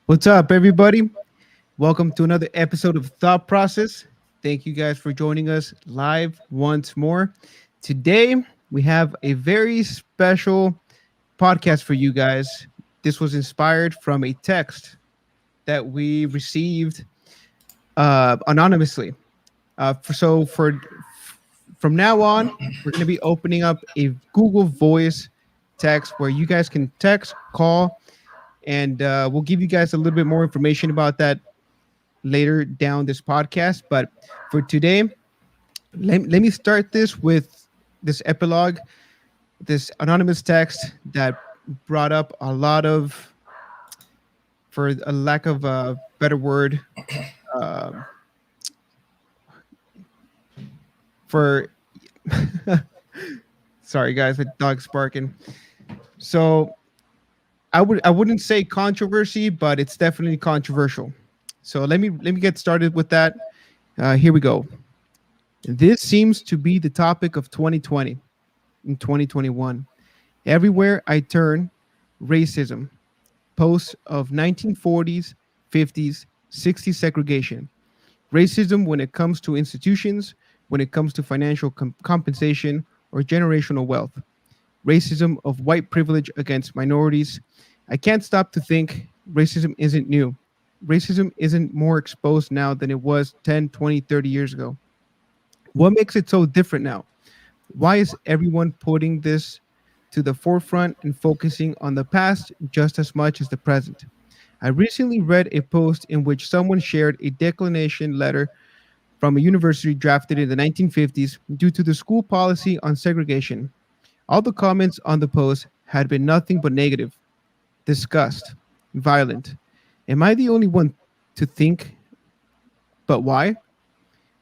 What's up, everybody? Welcome to another episode of Thought Process. Thank you guys for joining us live once more. Today, we have a very special podcast for you guys. This was inspired from a text that we received anonymously. From now on, we're going to be opening up a Google Voice text where you guys can text, call, and we'll give you guys a little bit more information about that later down this podcast. But for today, let me start this with this epilogue, this anonymous text that brought up a lot of, for a lack of a better word, uh, for sorry guys, the dog's barking. So I wouldn't say controversy, but it's definitely controversial. So let me get started with that. Here we go. This seems to be the topic of 2020 and 2021. Everywhere I turn, racism, posts of 1940s, 50s, 60s segregation, racism when it comes to institutions, when it comes to financial compensation or generational wealth, racism of white privilege against minorities. I can't stop to think racism isn't new. Racism isn't more exposed now than it was 10, 20, 30 years ago. What makes it so different now? Why is everyone putting this to the forefront and focusing on the past just as much as the present? I recently read a post in which someone shared a declination letter from a university drafted in the 1950s due to the school policy on segregation. All the comments on the post had been nothing but negative, disgust, violent. Am I the only one to think, but why?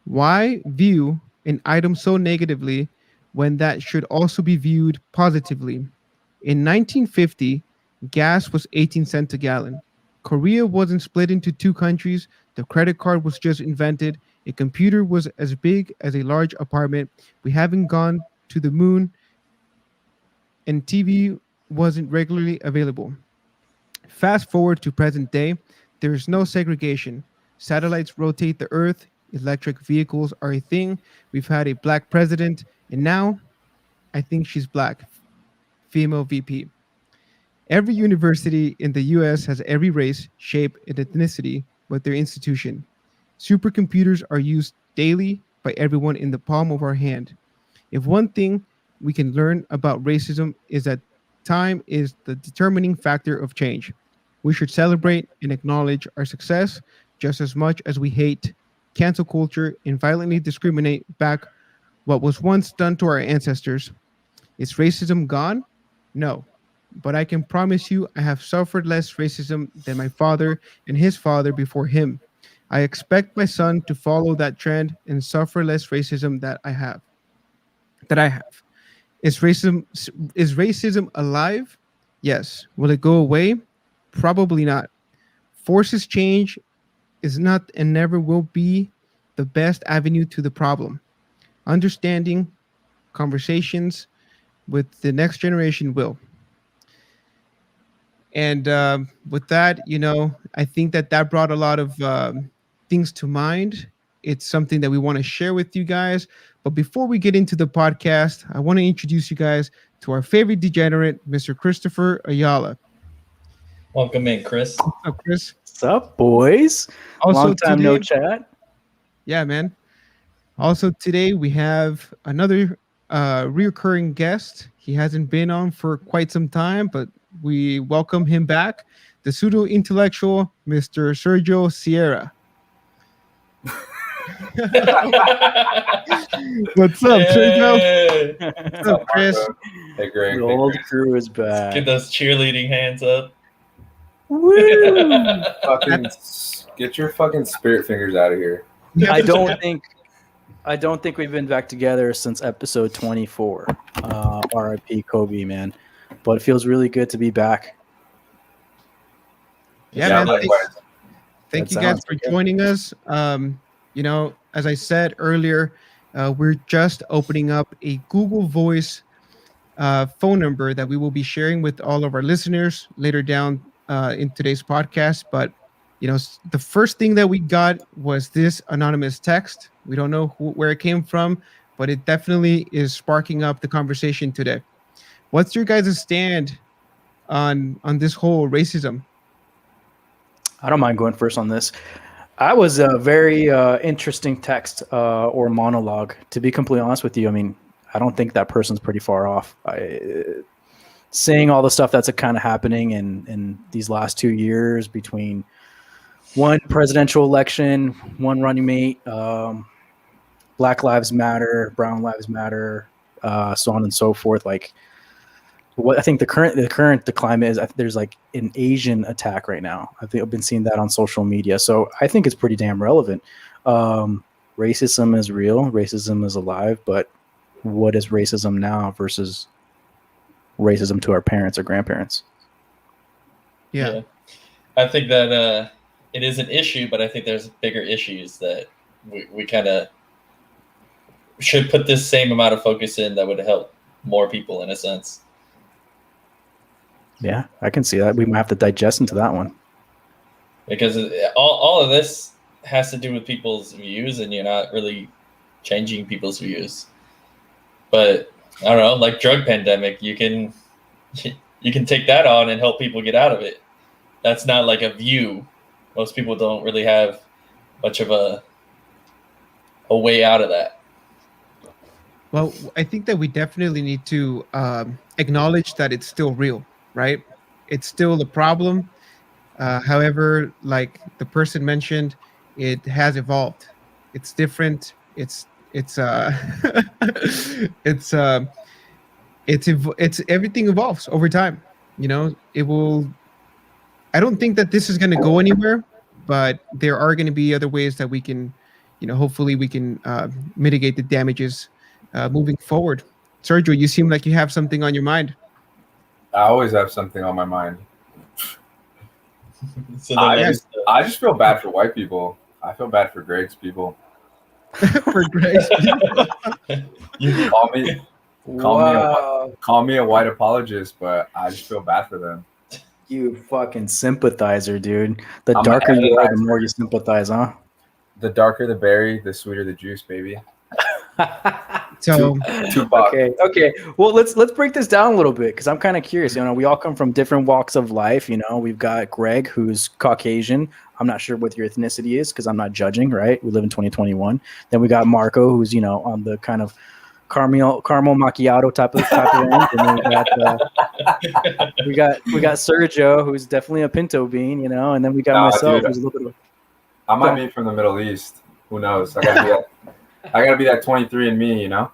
Why view an item so negatively when that should also be viewed positively? In 1950, gas was 18 cents a gallon. Korea wasn't split into two countries. The credit card was just invented. A computer was as big as a large apartment. We haven't gone to the moon, and TV wasn't regularly available. Fast forward to present day, there is no segregation. Satellites rotate the earth, electric vehicles are a thing. We've had a black president, and now I think she's black, female VP. Every university in the US has every race, shape, and ethnicity with their institution. Supercomputers are used daily by everyone in the palm of our hand. If one thing we can learn about racism is that time is the determining factor of change. We should celebrate and acknowledge our success just as much as we hate, cancel culture, and violently discriminate back what was once done to our ancestors. Is racism gone? No. But I can promise you I have suffered less racism than my father and his father before him. I expect my son to follow that trend and suffer less racism that I have. Is racism alive? Yes. Will it go away? Probably not. Forces change is not and never will be the best avenue to the problem. Understanding conversations with the next generation will. And with that, I think that brought a lot of things to mind. It's something that we want to share with you guys. But before we get into the podcast, I want to introduce you guys to our favorite degenerate, Mr. Christopher Ayala. Welcome in, Chris. What's up, Chris? What's up, boys? Also Long time no today, chat. yeah, man. Also today we have another reoccurring guest. He hasn't been on for quite some time, but we welcome him back. The pseudo intellectual, Mr. Sergio Sierra. What's up, Sergio? Yay! What's up, Chris? Hey, Greg. The Hey, old Greg. crew is back. Get those cheerleading hands up. Woo! Fucking get your fucking spirit fingers out of here. I don't think we've been back together since episode 24. RIP Kobe, man. But it feels really good to be back. Yeah, man. likewise. Thank That you guys sounds for good. joining us. As I said earlier, we're just opening up a Google Voice phone number that we will be sharing with all of our listeners later down in today's podcast, but the first thing that we got was this anonymous text. We don't know where it came from, but it definitely is sparking up the conversation today. What's your guys' stand on this whole racism? I don't mind going first on this. I was a very interesting text or monologue. To be completely honest with you, I mean, I don't think that person's pretty far off. Saying all the stuff that's kind of happening in these last 2 years between one presidential election, one running mate, Black Lives Matter, Brown Lives Matter, so on and so forth. Like, what I think the climate is, there's like an Asian attack right now. I think I've been seeing that on social media, so I think it's pretty damn relevant. Racism is real, racism is alive, but what is racism now versus racism to our parents or grandparents? Yeah. I think that it is an issue, but I think there's bigger issues that we kind of should put this same amount of focus in that would help more people in a sense. Yeah, I can see that. We might have to digest into that one. Because all of this has to do with people's views, and you're not really changing people's views. But I don't know, like drug pandemic, you can take that on and help people get out of it. That's not like a view. Most people don't really have much of a way out of that. Well, I think that we definitely need to acknowledge that it's still real, right? It's still a problem. However, like the person mentioned, it has evolved. It's different. It's everything evolves over time. It will. I don't think that this is going to go anywhere, but there are going to be other ways that we can, hopefully we can mitigate the damages moving forward. Sergio, you seem like you have something on your mind. I always have something on my mind. So I just feel bad for white people. I feel bad for Greg's people. For Greg's people. you Call me a white apologist, but I just feel bad for them. You fucking sympathizer, dude. The I'm darker you are, the empathizer. more you sympathize, huh? The darker the berry, the sweeter the juice, baby. So Tupac. Okay. Well, let's break this down a little bit, because I'm kind of curious. We all come from different walks of life. We've got Greg, who's Caucasian. I'm not sure what your ethnicity is, because I'm not judging, right? We live in 2021. Then we got Marco, who's on the kind of caramel macchiato type of end. And then we got Sergio, who's definitely a pinto bean, and then we got myself, dude, who's a little bit of I might be from the Middle East. Who knows? I gotta be that 23andMe,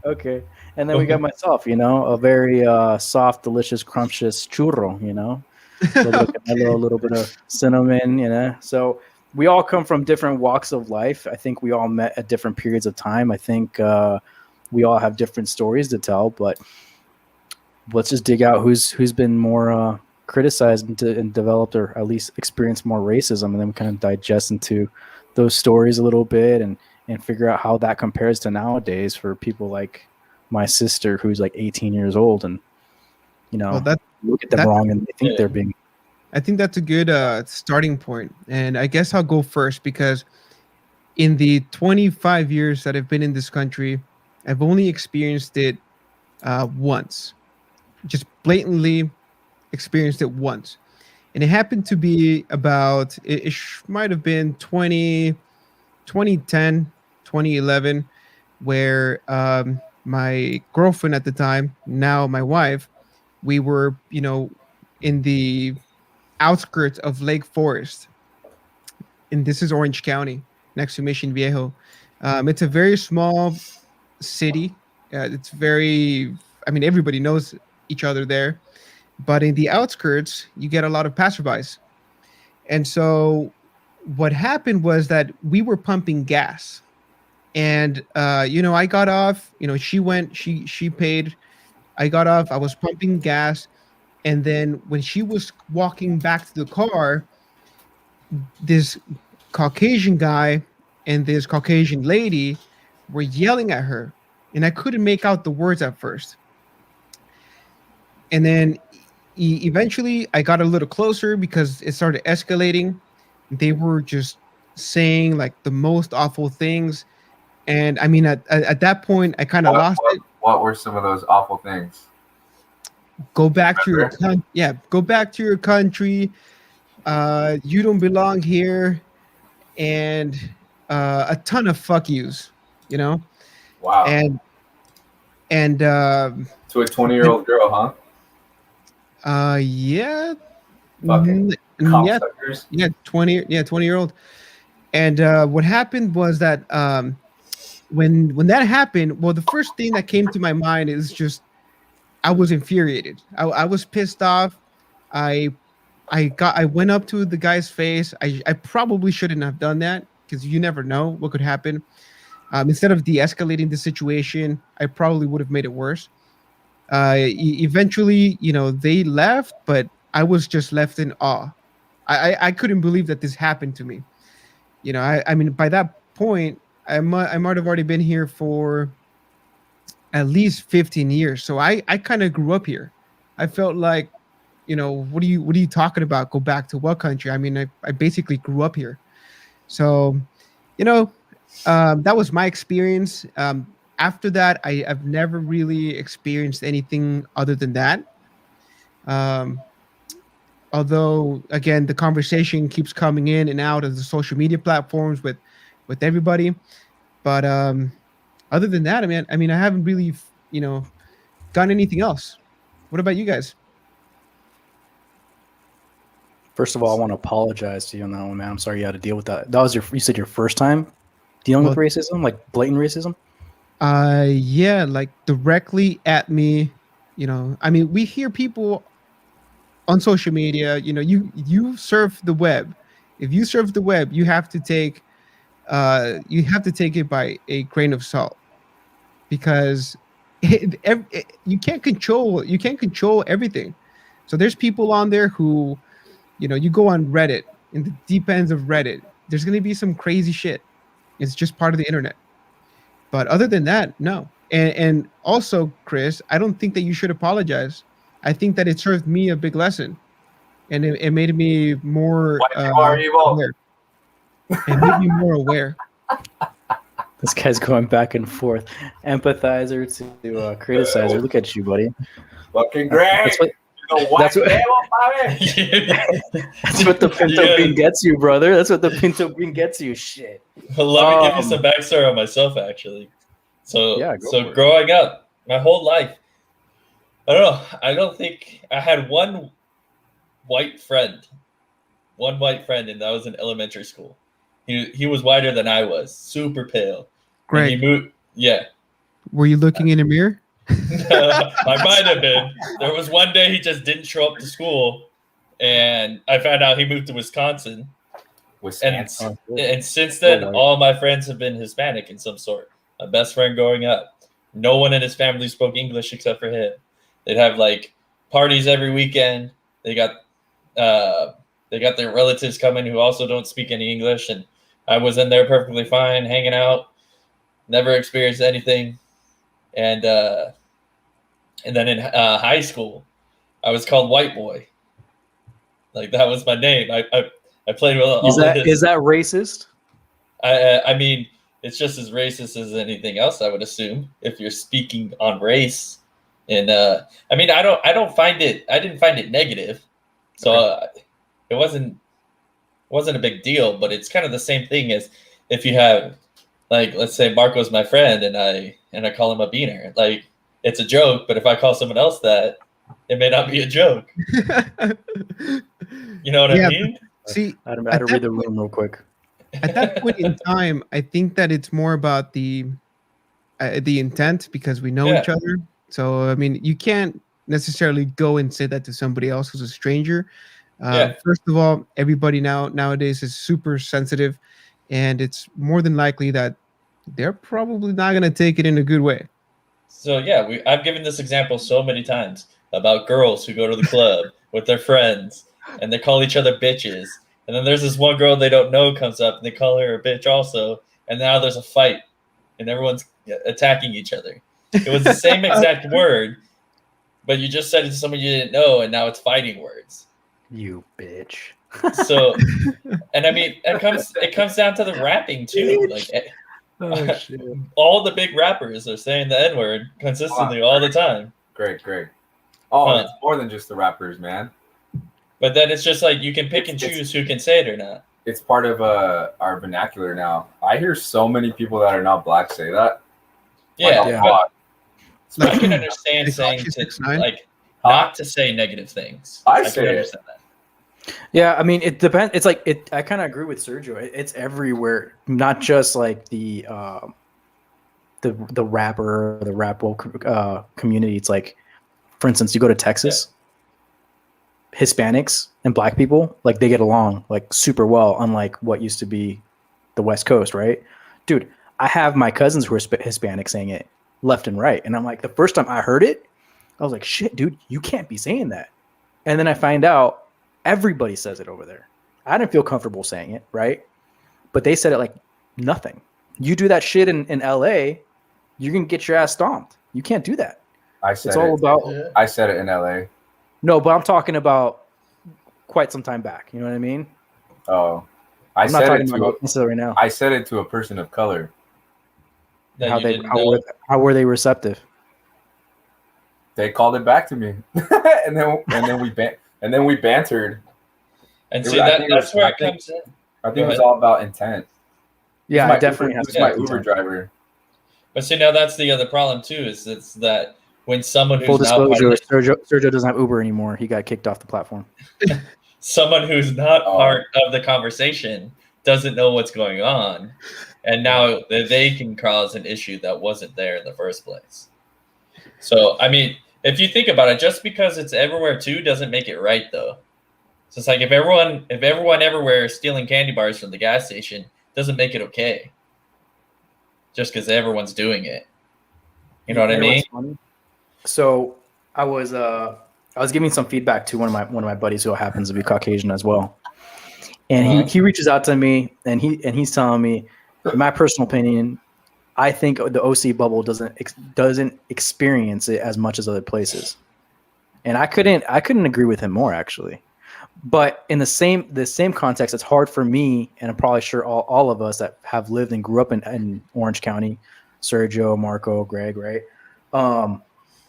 Okay. And then we got myself, a very soft, delicious, scrumptious churro, a little bit of canelo, a little bit of cinnamon, So we all come from different walks of life. I think we all met at different periods of time. I think we all have different stories to tell, but let's just dig out who's been more criticized and developed, or at least experienced more racism, and then we kind of digest into those stories a little bit and figure out how that compares to nowadays for people like my sister, who's like 18 years old, and look at them wrong and they think they're being. I think that's a good starting point. And I guess I'll go first, because in the 25 years that I've been in this country, I've only experienced it once. Just blatantly experienced it once. And it happened to be about, it might have been 2010, 2011, where my girlfriend at the time, now my wife, we were, in the outskirts of Lake Forest. And this is Orange County, next to Mission Viejo. It's a very small city. It's everybody knows each other there. But in the outskirts, you get a lot of passerbys. And so what happened was that we were pumping gas. And, I got off, she paid. I got off, I was pumping gas. And then when she was walking back to the car, this Caucasian guy and this Caucasian lady were yelling at her. And I couldn't make out the words at first. And then eventually I got a little closer because it started escalating. They were just saying like the most awful things, and I mean at that point I kind of lost it. What were some of those awful things? Go back to your Remember? go back to your country. You don't belong here, and a ton of fuck yous, you know, Wow. and To a 20-year-old girl, huh? yeah, Fucking yeah, cocksuckers. yeah, 20-year-old. And what happened was that when that happened, well, the first thing that came to my mind is just I was infuriated. I was pissed off. I I went up to the guy's face. I probably shouldn't have done that because you never know what could happen. Instead of de-escalating the situation, I probably would have made it worse. Eventually, they left, but I was just left in awe. I couldn't believe that this happened to me. I mean, by that point, I might have already been here for at least 15 years. So I kind of grew up here. I felt like, what are you talking about? Go back to what country? I mean, I basically grew up here. So, you know, that was my experience. After that, I've never really experienced anything other than that. Um, Although, again, the conversation keeps coming in and out of the social media platforms with everybody. But other than that, I mean, I haven't really, gotten anything else. What about you guys? First of all, I want to apologize to you on that one, man. I'm sorry you had to deal with that. That was you said your first time dealing with Well, racism, like blatant racism? yeah, like directly at me. I mean, we hear people on social media. You surf the web. If you surf the web, you have to take it by a grain of salt because you can't control everything. So there's people on there who, you go on Reddit, in the deep ends of Reddit, there's going to be some crazy shit. It's just part of the internet. But other than that, no. And also, Chris, I don't think that you should apologize. I think that it served me a big lesson, and it made me more White people are evil. aware. It made me more aware. This guy's going back and forth. Empathizer to criticizer. Look at you, buddy. Fucking great. That's what, You know, white that's what- people, mommy. that's what the pinto bean gets you, brother. That's what the pinto bean gets you. Shit. Well, let me give you some backstory on myself, actually. So, Yeah, go for so it. growing up, my whole life, I don't know. I don't think I had one white friend, and that was in elementary school. He was whiter than I was, super pale. And he Greg, moved. Yeah, were you looking in a mirror? I might have been. There was one day he just didn't show up to school, and I found out he moved to Wisconsin. Wisconsin. And since then, Oh, right. all my friends have been Hispanic in some sort. My best friend growing up, no one in his family spoke English except for him. They'd have like parties every weekend. They got their relatives coming who also don't speak any English, and I was in there perfectly fine, hanging out, never experienced anything. And then in high school, I was called White Boy. Like that was my name. I played with all Is of his. that racist? I mean, it's just as racist as anything else, I would assume, if you're speaking on race. And I mean, I didn't find it negative, so it wasn't a big deal. But it's kind of the same thing as if you have, like, let's say Marco's my friend, and I call him a beaner. Like, it's a joke, but if I call someone else that, it may not be a joke. You know what I Yeah, mean? See, I had to read the room real quick. at that point in time, I think that it's more about the intent because we know each other. So I mean, you can't necessarily go and say that to somebody else who's a stranger. First of all, everybody nowadays is super sensitive, and it's more than likely that they're probably not going to take it in a good way. So yeah, I've given this example so many times about girls who go to the club with their friends and they call each other bitches. And then there's this one girl they don't know comes up and they call her a bitch also. And now there's a fight and everyone's attacking each other. It was the same exact word, but you just said it to someone you didn't know, and now it's fighting words. You bitch. So, and I mean, it comes down to the rapping too. Like, Oh, shit. all the big rappers are saying the N-word consistently all the time. Great. Oh, it's more than just the rappers, man. But then it's just like you can pick and choose who can say it or not. It's part of our vernacular now. I hear so many people that are not black say that. Yeah, Like, but I can understand saying not to say negative things. I can understand that. Yeah, I mean, it depends. It's like I kind of agree with Sergio. It's everywhere, not just like the rapper, the rap community. It's like, for instance, you go to Texas, Hispanics and black people, like they get along like super well, unlike what used to be the West Coast, right? Dude, I have my cousins who are Hispanic saying it left and right, and I'm like, the first time I heard it, I was like, shit, dude, you can't be saying that. And then I find out everybody says it over there. I didn't feel comfortable saying it, right? But they said it like nothing. You do that shit in LA, you're gonna get your ass stomped. You can't do that. I said it in LA. No, but I'm talking about quite some time back. You know what I mean? Oh, I'm not talking about right now. I said it to a person of color. How were they receptive? They called it back to me, and then we bantered. And see, that's where it comes in. I think it was all about intent. Yeah, I definitely has to. My Uber driver. But see, now that's the other problem too. Is it's that when someone who's full disclosure, not Sergio doesn't have Uber anymore. He got kicked off the platform. Someone who's not part of the conversation doesn't know what's going on, and now they can cause an issue that wasn't there in the first place. So, I mean, if you think about it, just because it's everywhere too doesn't make it right, though. So it's like if everyone everywhere is stealing candy bars from the gas station, doesn't make it okay. Just because everyone's doing it, you know what I mean? So I was giving some feedback to one of my buddies who happens to be Caucasian as well, and he reaches out to me and he's telling me, in my personal opinion, I think the OC bubble doesn't experience it as much as other places, and I couldn't agree with him more, actually. But in the same context, it's hard for me, and I'm probably sure all of us that have lived and grew up in Orange County, Sergio, Marco, Greg, right?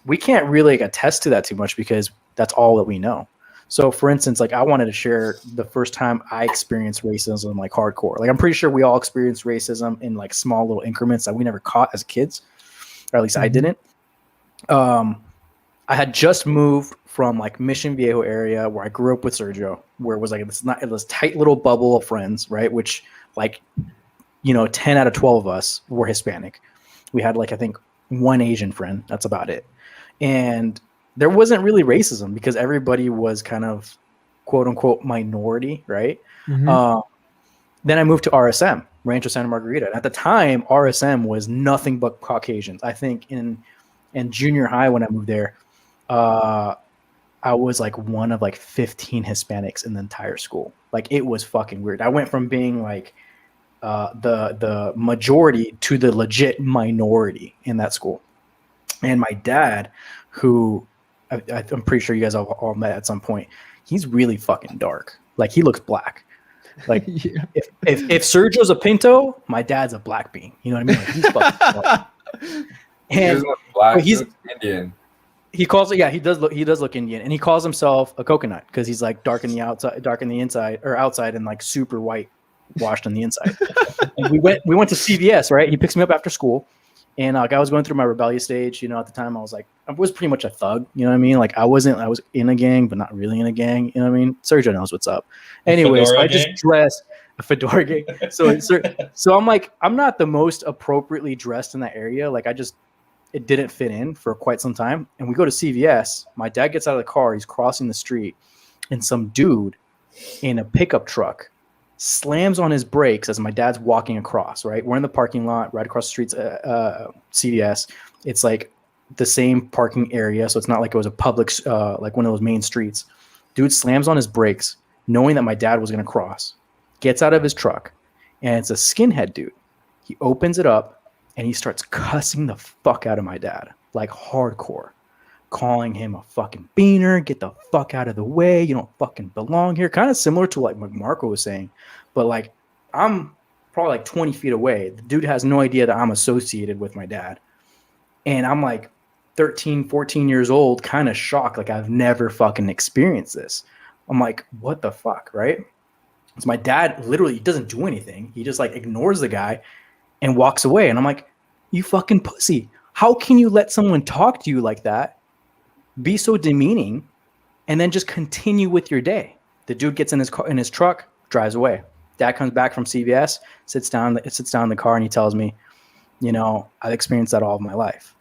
We can't really attest to that too much because that's all that we know. So, for instance, like I wanted to share the first time I experienced racism, like hardcore. Like I'm pretty sure we all experienced racism in like small little increments that we never caught as kids, or at least I didn't. I had just moved from like Mission Viejo area where I grew up with Sergio, where it was like this tight little bubble of friends, right? Which 10 out of 12 of us were Hispanic. We had like I think one Asian friend. That's about it. And there wasn't really racism because everybody was kind of quote unquote minority, right? Mm-hmm. Then I moved to RSM, Rancho Santa Margarita. At the time, RSM was nothing but Caucasians. I think in junior high when I moved there, I was like one of like 15 Hispanics in the entire school. Like it was fucking weird. I went from being like the majority to the legit minority in that school. And my dad, who I'm pretty sure you guys all met at some point, he's really fucking dark. Like he looks black. Like yeah. if Sergio's a Pinto, my dad's a black bean. You know what I mean? Like, he's fucking dark. And he's Indian. He calls it, yeah, he does look Indian, and he calls himself a coconut because he's like dark in the outside, dark in the inside, or outside, and like super white washed on the inside. And we went to CVS, right? He picks me up after school, and like I was going through my rebellious stage, you know. At the time, I was pretty much a thug, you know what I mean? Like I was in a gang, but not really in a gang, you know what I mean? Sergio knows what's up. Anyways, I just dressed a fedora gang. So I'm like, I'm not the most appropriately dressed in that area. Like it didn't fit in for quite some time. And we go to CVS. My dad gets out of the car. He's crossing the street. And some dude in a pickup truck slams on his brakes as my dad's walking across, right? We're in the parking lot right across the street's CVS. It's like the same parking area. So it's not like it was a public, like one of those main streets. Dude slams on his brakes, knowing that my dad was going to cross, gets out of his truck, and it's a skinhead dude. He opens it up, and he starts cussing the fuck out of my dad, like hardcore. calling him a fucking beaner, get the fuck out of the way, you don't fucking belong here. Kind of similar to like what Marco was saying, but like I'm probably like 20 feet away. The dude has no idea that I'm associated with my dad. And I'm like 13, 14 years old, kind of shocked. Like I've never fucking experienced this. I'm like, what the fuck, right? So my dad literally doesn't do anything. He just like ignores the guy and walks away. And I'm like, you fucking pussy. How can you let someone talk to you like that, be so demeaning, and then just continue with your day? The dude gets in his car, in his truck, drives away. Dad comes back from CVS, sits down in the car, and he tells me, you know, I've experienced that all of my life.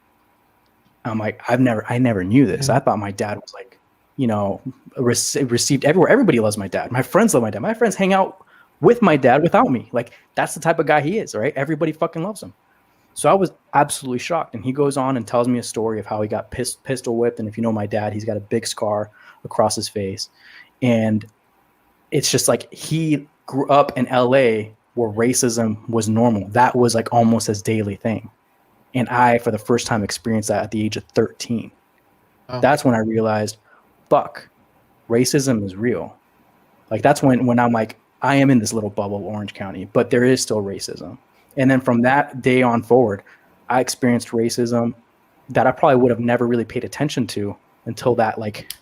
I'm like, I never knew this. I thought my dad was like, you know, received everywhere. Everybody loves my dad. My friends love my dad. My friends hang out with my dad without me. Like that's the type of guy he is, right? Everybody fucking loves him. So I was absolutely shocked. And he goes on and tells me a story of how he got pistol whipped. And if you know my dad, he's got a big scar across his face. And it's just like he grew up in LA where racism was normal. That was like almost his daily thing. And I, for the first time, experienced that at the age of 13. Oh. That's when I realized, fuck, racism is real. Like that's when I'm like, I am in this little bubble of Orange County, but there is still racism. And then from that day on forward, I experienced racism that I probably would have never really paid attention to until that like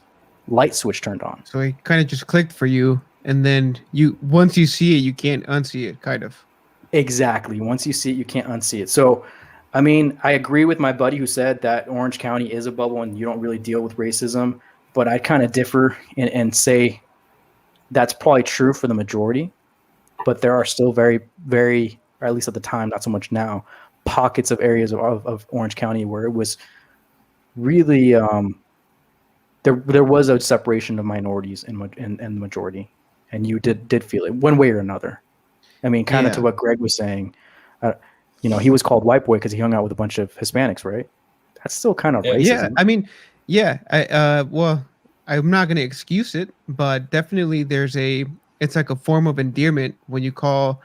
light switch turned on. So it kind of just clicked for you. And then once you see it, you can't unsee it, kind of. Exactly. Once you see it, you can't unsee it. So, I mean, I agree with my buddy who said that Orange County is a bubble and you don't really deal with racism, but I kind of differ and say that's probably true for the majority, but there are still very, very, or at least at the time, not so much now, pockets of areas of Orange County where it was really, there was a separation of minorities and the majority, and you did feel it one way or another. I mean, kind of to what Greg was saying, you know, he was called white boy because he hung out with a bunch of Hispanics, right? That's still kind of racism. Yeah, I mean, well, I'm not going to excuse it, but definitely it's like a form of endearment when you call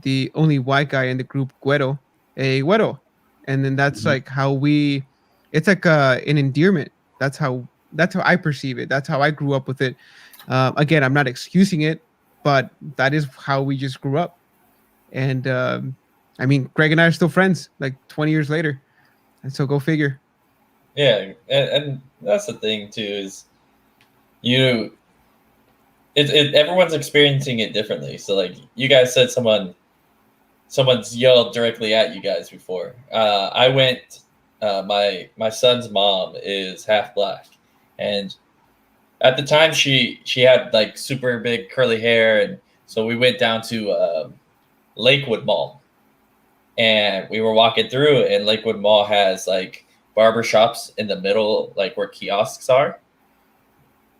the only white guy in the group güero, a güero. And then that's like how it's like an endearment. That's how I perceive it. That's how I grew up with it. Again, I'm not excusing it, but that is how we just grew up. And I mean, Greg and I are still friends like 20 years later. And so go figure. Yeah. And that's the thing too, is everyone's experiencing it differently. So like you guys said someone's yelled directly at you guys before. I went, my son's mom is half black, and at the time she had like super big curly hair, and so we went down to Lakewood Mall, and we were walking through, and Lakewood Mall has like barbershops in the middle, like where kiosks are.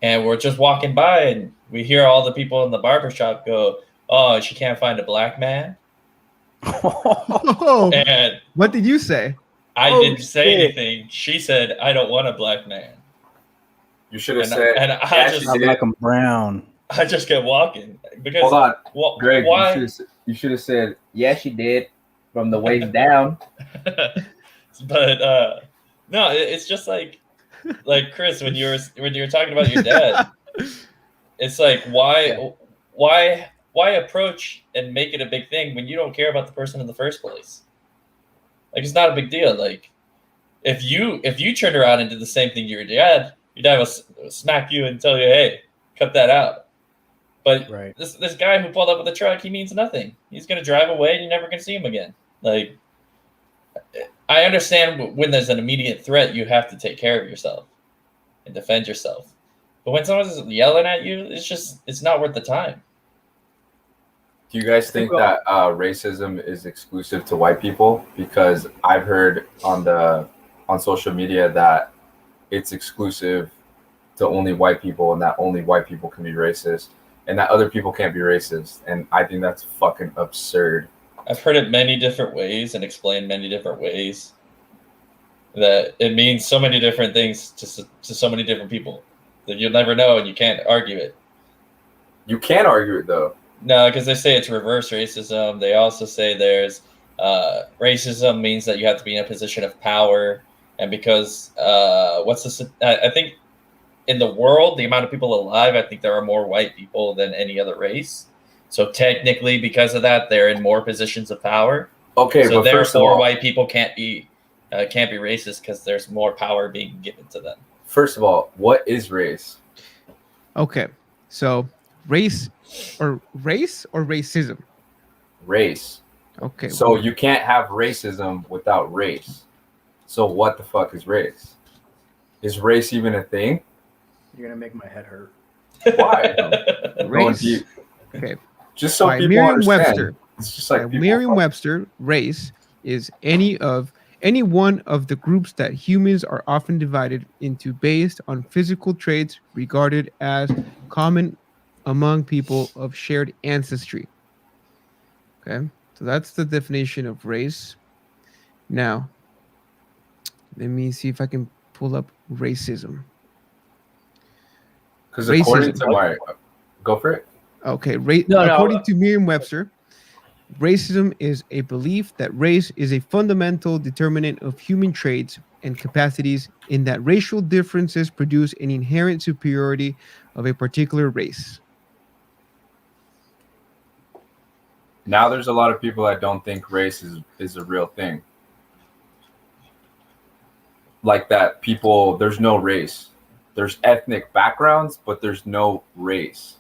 And we're just walking by, and we hear all the people in the barbershop go, "Oh, she can't find a black man." Oh, and what did you say? I didn't say anything. She said, "I don't want a black man." You should have said, and I like him brown. I just kept walking because. Hold on, Greg. Why? You should have said, "Yeah, she did," from the waist down. But no, it's just like Chris, when you were talking about your dad, it's like why approach and make it a big thing when you don't care about the person in the first place? Like, it's not a big deal. Like, if you turned around and did the same thing to your dad will smack you and tell you, "Hey, cut that out." But right. this guy who pulled up with the truck, he means nothing. He's gonna drive away, and you're never gonna see him again. Like, I understand when there's an immediate threat, you have to take care of yourself and defend yourself. But when someone's yelling at you, it's not worth the time. Do you guys think that racism is exclusive to white people? Because I've heard on social media that it's exclusive to only white people, and that only white people can be racist, and that other people can't be racist. And I think that's fucking absurd. I've heard it many different ways and explained many different ways. That it means so many different things to so many different people that you'll never know, and you can't argue it. You can argue it though. No, because they say it's reverse racism. They also say there's racism means that you have to be in a position of power, and because I think in the world, the amount of people alive, I think there are more white people than any other race. So technically, because of that, they're in more positions of power. Okay, So but first of therefore, all, white people can't be racist because there's more power being given to them. first of all, what is race? Okay, so race or racism. Race. Okay, So you can't have racism without race. So what the fuck is race? Is race even a thing? You're gonna make my head hurt. Why? Going race. deep. Okay, Just so by people Merriam-Webster. understand. It's just like by people Merriam-Webster, race is any one of the groups that humans are often divided into based on physical traits regarded as common among people of shared ancestry. Okay, so that's the definition of race. Now, let me see if I can pull up racism. Because according to Racism. go for it. Okay, No. according to Merriam-Webster, racism is a belief that race is a fundamental determinant of human traits and capacities, in that racial differences produce an inherent superiority of a particular race. Now there's a lot of people that don't think race is a real thing. Like that people, there's no race. There's ethnic backgrounds, but there's no race.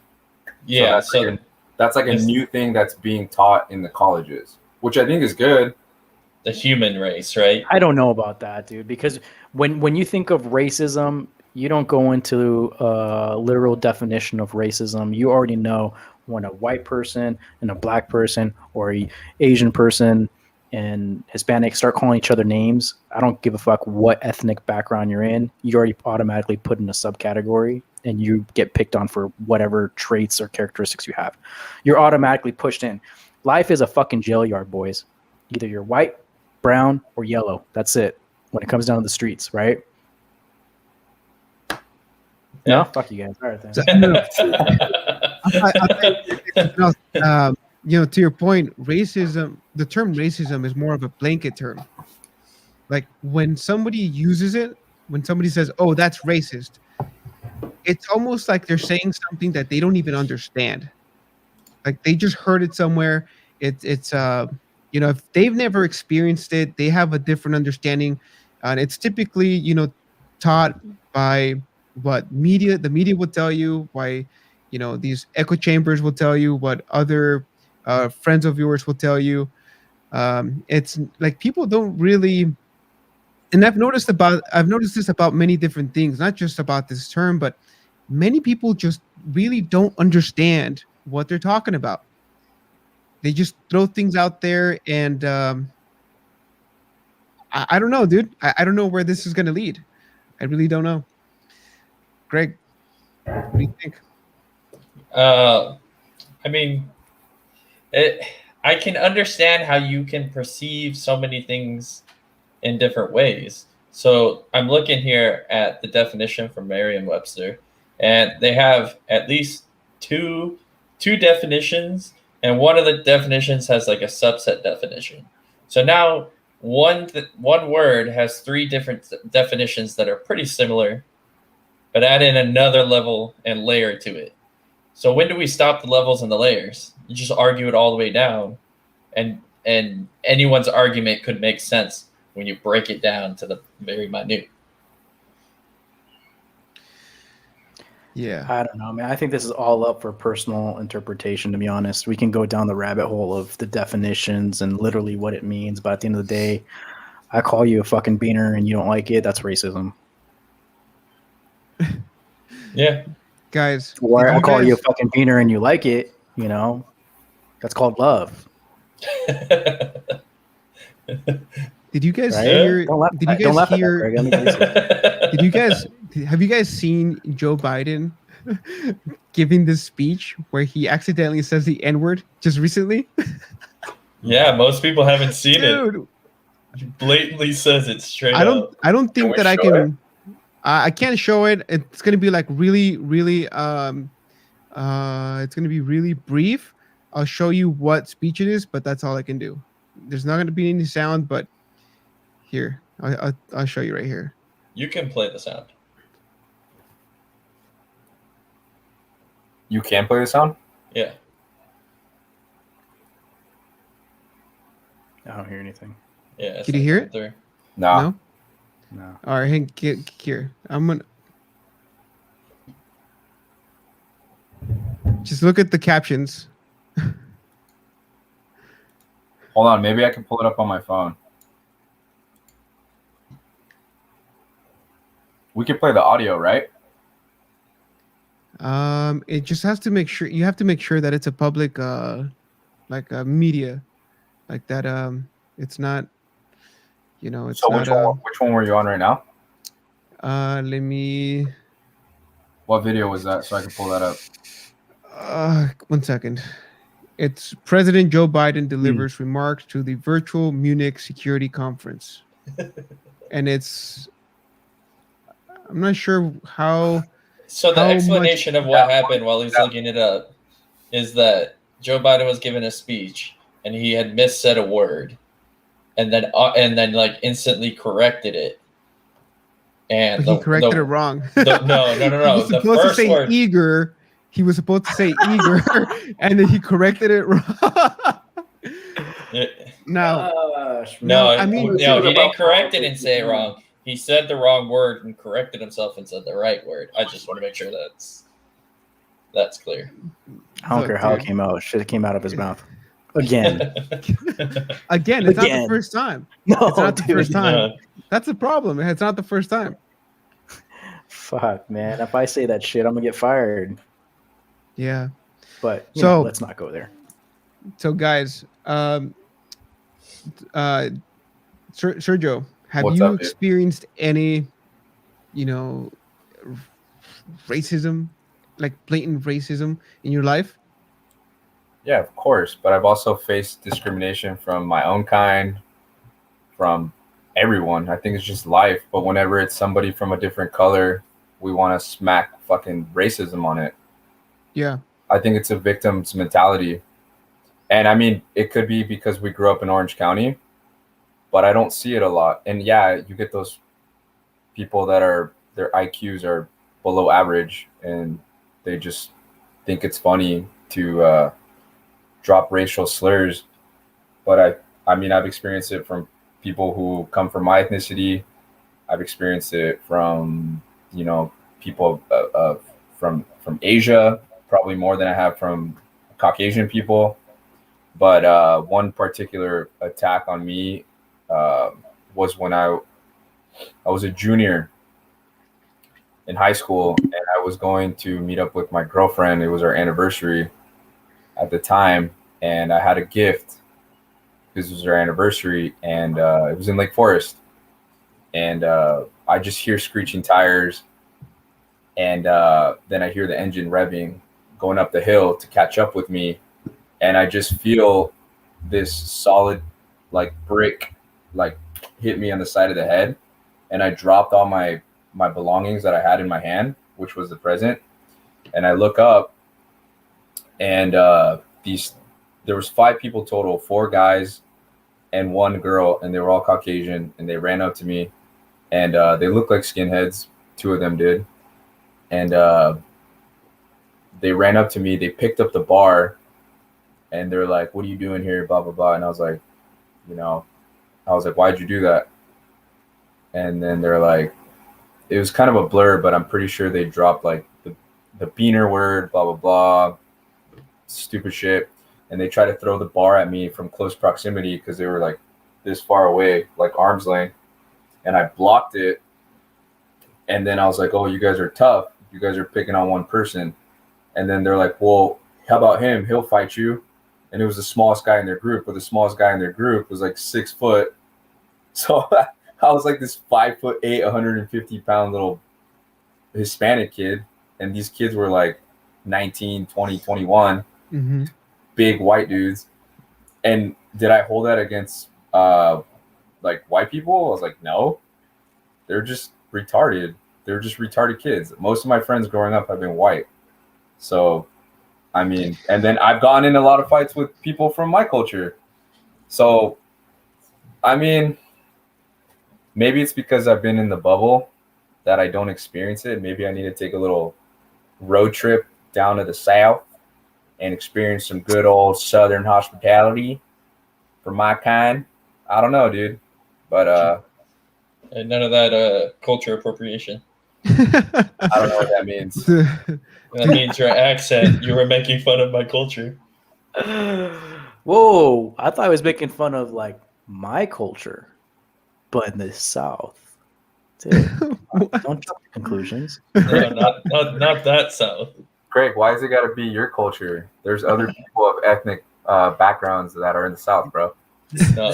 Yeah, So that's like a new thing that's being taught in the colleges, which I think is good. the human race, right? I don't know about that, dude, because when you think of racism, you don't go into a literal definition of racism. You already know when a white person and a black person or a Asian person and Hispanic start calling each other names. I don't give a fuck what ethnic background you're in. You already automatically put in a subcategory and you get picked on for whatever traits or characteristics you have. You're automatically pushed in. Life is a fucking jail yard, boys. Either you're white, brown, or yellow. That's it when it comes down to the streets, right? No, fuck you guys. All right, then. To your point, racism, the term racism is more of a blanket term. Like when somebody uses it, when somebody says, "Oh, that's racist," it's almost like they're saying something that they don't even understand. Like they just heard it somewhere. It's if they've never experienced it, they have a different understanding, and it's typically taught by what the media will tell you, why these echo chambers will tell you, what other friends of yours will tell you. It's like people don't really, and I've noticed this about many different things, not just about this term, but many people just really don't understand what they're talking about. They just throw things out there, and I don't know, dude. I don't know where this is going to lead. I really don't know. Greg, what do you think? I mean, I can understand how you can perceive so many things in different ways. So I'm looking here at the definition from Merriam-Webster, and they have at least two definitions, and one of the definitions has like a subset definition. So now one word has three different definitions that are pretty similar, but add in another level and layer to it. So when do we stop the levels and the layers? You just argue it all the way down, and anyone's argument could make sense when you break it down to the very minute. Yeah, I don't know, man. I think this is all up for personal interpretation, to be honest. We can go down the rabbit hole of the definitions and literally what it means, but at the end of the day, I call you a fucking beaner and you don't like it, that's racism. Yeah. guys. Or I call you a fucking beaner and you like it, that's called love. Did you guys Right? hear? Don't laugh, Did you don't guys laugh at hear? that, Greg. Let me tell you something. Have you guys seen Joe Biden giving this speech where he accidentally says the N-word just recently? Yeah, most people haven't seen Dude, it. He blatantly says it straight I up. don't think we that I show can. I can't show it. It's gonna be like really, really. It's gonna be really brief. I'll show you what speech it is, but that's all I can do. There's not gonna be any sound, but here I'll show you right here. You can play the sound. You can play the sound? Yeah. I don't hear anything. Yeah. Can you hear it? Through. No. No. All right, Hank, get here. I'm gonna just look at the captions. Hold on, maybe I can pull it up on my phone. We can play the audio, right? It just has to make sure you have to make sure that it's a public, like media, like that. It's not, it's So not. which one were you on right now? Let me. What video was that so I can pull that up? 1 second. It's President Joe Biden delivers remarks to the virtual Munich security conference, and it's. I'm not sure how. So the How explanation of what happened while he's looking it up is that Joe Biden was given a speech and he had missaid a word, and then like instantly corrected it. And He corrected it wrong. No. He was The supposed to first say word. eager. He was supposed to say eager, and then he corrected it wrong. Now, No, I mean, he didn't correct it and say it wrong. He said the wrong word and corrected himself and said the right word. I just want to make sure that's clear. I don't care how it came out. Shit came out of his mouth. Again. Again, it's not the first time. No, It's not the first time. No. That's the problem. It's not the first time. Fuck, man. If I say that shit, I'm gonna get fired. Yeah. But So- let's not go there. So, guys, Sergio, have What's you up, dude? experienced any, racism, like blatant racism in your life? Yeah, of course. But I've also faced discrimination from my own kind, from everyone. I think it's just life. But whenever it's somebody from a different color, we want to smack fucking racism on it. Yeah. I think it's a victim's mentality. And I mean, it could be because we grew up in Orange County, but I don't see it a lot. And yeah, you get those people that their IQs are below average and they just think it's funny to drop racial slurs. But I mean, I've experienced it from people who come from my ethnicity. I've experienced it from, people from Asia, probably more than I have from Caucasian people. But one particular attack on me was when I was a junior in high school, and I was going to meet up with my girlfriend. It was our anniversary at the time, and I had a gift because it was our anniversary, and it was in Lake Forest. And I just hear screeching tires, and then I hear the engine revving, going up the hill to catch up with me. And I just feel this solid, like, brick, like, hit me on the side of the head. And I dropped all my belongings that I had in my hand, which was the present. And I look up, and there was 5 people total, 4 guys and 1 girl, and they were all Caucasian. And they ran up to me, and they looked like skinheads. 2 of them did. And they ran up to me. They picked up the bar. And they're like, "What are you doing here?" Blah, blah, blah. And I was like, "Why'd you do that?" And then they're like, it was kind of a blur, but I'm pretty sure they dropped like the beaner word, blah, blah, blah, stupid shit. And they tried to throw the bar at me from close proximity because they were like this far away, like arm's length. And I blocked it. And then I was like, "Oh, you guys are tough. You guys are picking on one person." And then they're like, "Well, how about him? He'll fight you." And it was the smallest guy in their group, but the smallest guy in their group was like 6 foot. So I was like this 5'8", 150-pound little Hispanic kid. And these kids were like 19, 20, 21, Mm-hmm. big white dudes. And did I hold that against like white people? I was like, no, they're just retarded. They're just retarded kids. Most of my friends growing up have been white. So, I mean, and then I've gone in a lot of fights with people from my culture. So, I mean, maybe it's because I've been in the bubble that I don't experience it. Maybe I need to take a little road trip down to the South and experience some good old Southern hospitality for my kind. I don't know, dude. But And none of that culture appropriation. I don't know what that means. That means your accent. You were making fun of my culture. Whoa! I thought I was making fun of like my culture, but in the South. Dude, don't jump to conclusions. No, not that South. Greg, why is it got to be your culture? There's other people of ethnic backgrounds that are in the South, bro. No.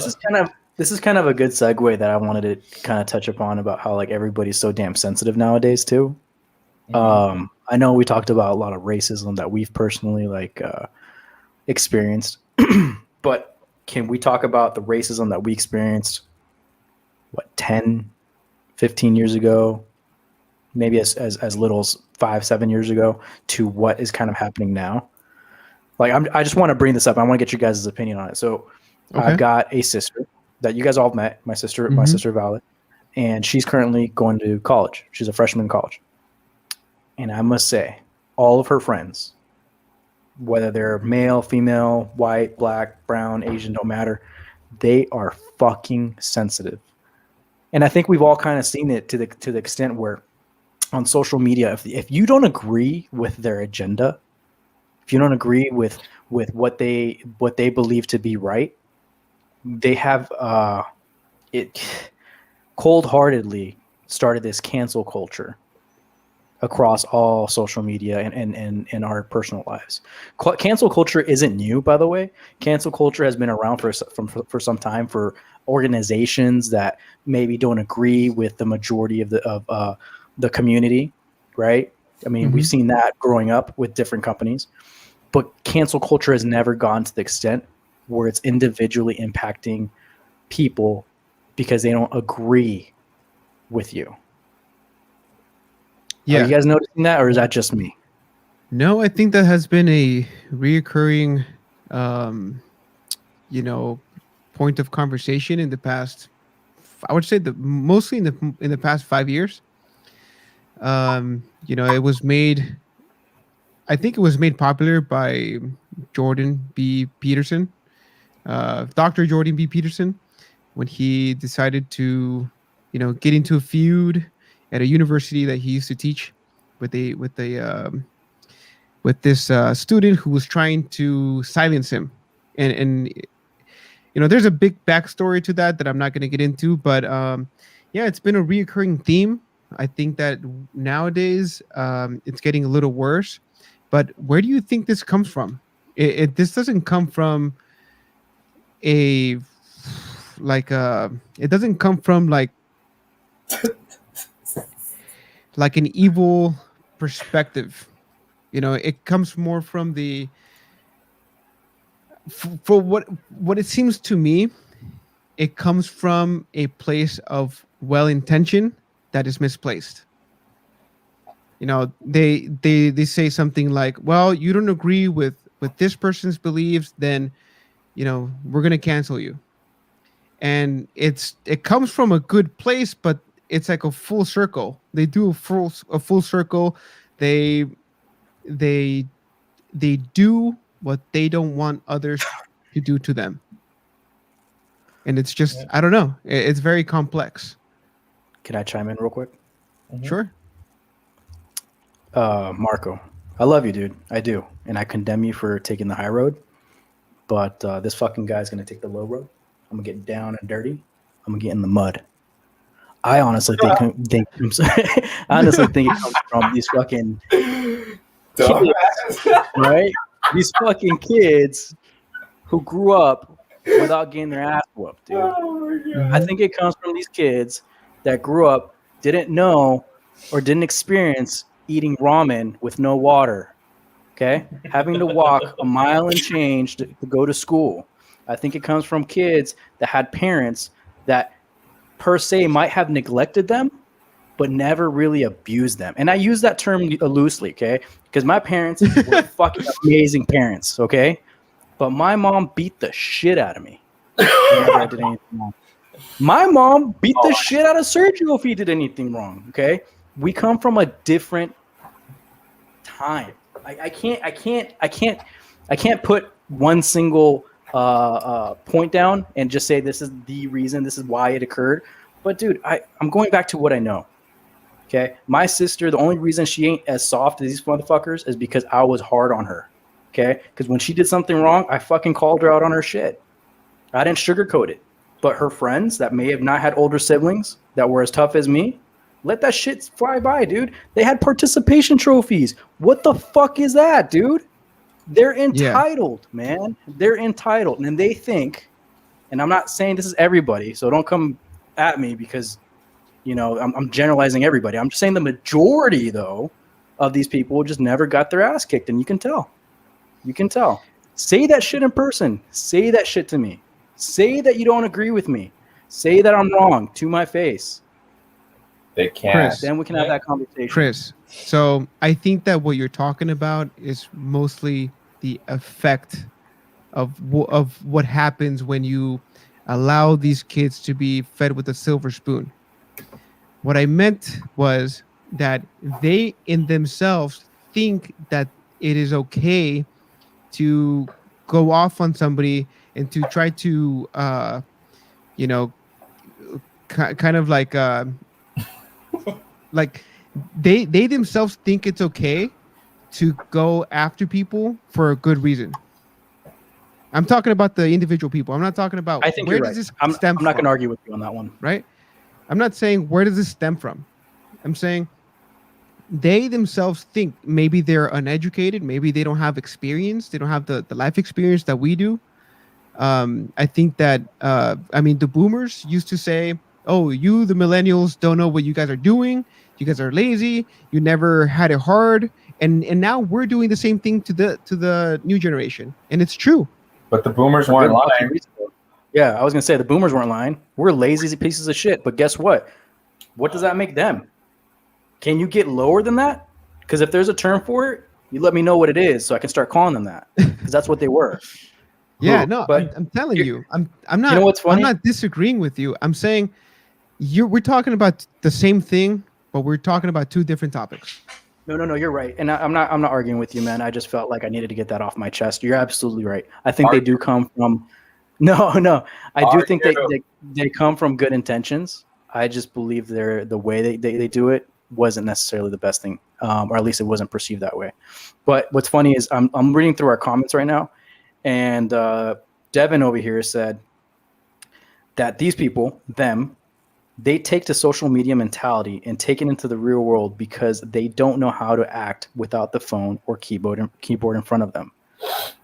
This is kind of a good segue that I wanted to kind of touch upon about how like everybody's so damn sensitive nowadays too. Mm-hmm. I know we talked about a lot of racism that we've personally like experienced, but can we talk about the racism that we experienced 10, 15 years ago, maybe as little as 5-7 years ago, to what is kind of happening now? Like I just want to bring this up. I want to get you guys' opinion on it. So Okay. I've got a sister that you guys all met, my sister Violet, and she's currently going to college. She's a freshman in college. And I must say, all of her friends, whether they're male, female, white, black, brown, Asian, don't matter, they are fucking sensitive. And I think we've all kind of seen it to the extent where on social media, if you don't agree with their agenda, if you don't agree with what they believe to be right, they have it cold-heartedly started this cancel culture across all social media and in our personal lives. Cancel culture isn't new, by the way. Cancel culture has been around for some time for organizations that maybe don't agree with the majority of the community, right? I mean, we've seen that growing up with different companies, but cancel culture has never gone to the extent where it's individually impacting people because they don't agree with you. Yeah. Are you guys noticing that, or is that just me? No, I think that has been a reoccurring, point of conversation in the past. I would say mostly in the past 5 years. It was made. I think it was made popular by Jordan B. Peterson, Dr. Jordan B. Peterson, when he decided to, get into a feud at a university that he used to teach with this student who was trying to silence him, and there's a big backstory to that I'm not going to get into, but it's been a reoccurring theme. I think that nowadays it's getting a little worse. But where do you think this comes from? This doesn't come from it doesn't come from like an evil perspective. It comes more from for what it seems to me, it comes from a place of well-intention that is misplaced. They say something like, well, you don't agree with this person's beliefs, then we're going to cancel you. And it comes from a good place, but it's like a full circle. They do a full circle. They do what they don't want others to do to them. And it's just, I don't know. It's very complex. Can I chime in real quick? Mm-hmm. Sure. Marco, I love you, dude. I do. And I condemn you for taking the high road. But this fucking guy's going to take the low road. I'm going to get down and dirty. I'm going to get in the mud. I honestly think it comes from these fucking kids, right? These fucking kids who grew up without getting their ass whooped, dude. Oh my God. I think it comes from these kids that grew up, didn't know or didn't experience eating ramen with no water, okay? Having to walk a mile and change to go to school. I think it comes from kids that had parents that per se might have neglected them, but never really abused them. And I use that term loosely, okay? Because my parents were fucking amazing parents, okay? But my mom beat the shit out of me whenever I did anything wrong. My mom beat the shit out of Sergio if he did anything wrong. Okay, we come from a different time. I can't put one single point down and just say this is the reason, this is why it occurred. But dude, I'm going back to what I know. Okay, my sister, the only reason she ain't as soft as these motherfuckers is because I was hard on her. Okay, because when she did something wrong, I fucking called her out on her shit. I didn't sugarcoat it. But her friends that may have not had older siblings that were as tough as me, let that shit fly by, dude. They had participation trophies. What the fuck is that, dude? They're entitled, man. They're entitled. And they think, and I'm not saying this is everybody, so don't come at me because, you know, I'm generalizing everybody. I'm just saying the majority, though, of these people just never got their ass kicked, and you can tell. You can tell. Say that shit in person. Say that shit to me. Say that you don't agree with me. Say that I'm wrong to my face. They can't. Chris, then we can have that conversation. Chris, so I think that what you're talking about is mostly the effect of what happens when you allow these kids to be fed with a silver spoon. What I meant was that they in themselves think that it is okay to go off on somebody and to try to, you know, kind of like they themselves think it's okay to go after people for a good reason. I'm talking about the individual people. I'm not talking about I think where you're does right. this I'm stem not from, going to argue with you on that one. right? I'm not saying where does this stem from. I'm saying they themselves think maybe they're uneducated, maybe they don't have experience, they don't have the life experience that we do. I think that I mean the boomers used to say, "Oh, you the millennials don't know what you guys are doing. You guys are lazy. You never had it hard." And now we're doing the same thing to the new generation, and it's true. But the boomers weren't lying. Yeah, I was going to say the boomers weren't lying. We're lazy pieces of shit. But guess what? What does that make them? Can you get lower than that? Because if there's a term for it, you let me know what it is so I can start calling them that. Because that's what they were. Yeah, no, but I'm telling you, I'm not. You know what's funny? I'm not disagreeing with you. I'm saying we're talking about the same thing, but we're talking about two different topics. No, you're right. And I'm not arguing with you, man. I just felt like I needed to get that off my chest. You're absolutely right. I think they do come from No. I do think they come from good intentions. I just believe the way they do it wasn't necessarily the best thing, or at least it wasn't perceived that way. But what's funny is I'm reading through our comments right now, and Devin over here said that these people, they take the social media mentality and take it into the real world because they don't know how to act without the phone or keyboard in front of them.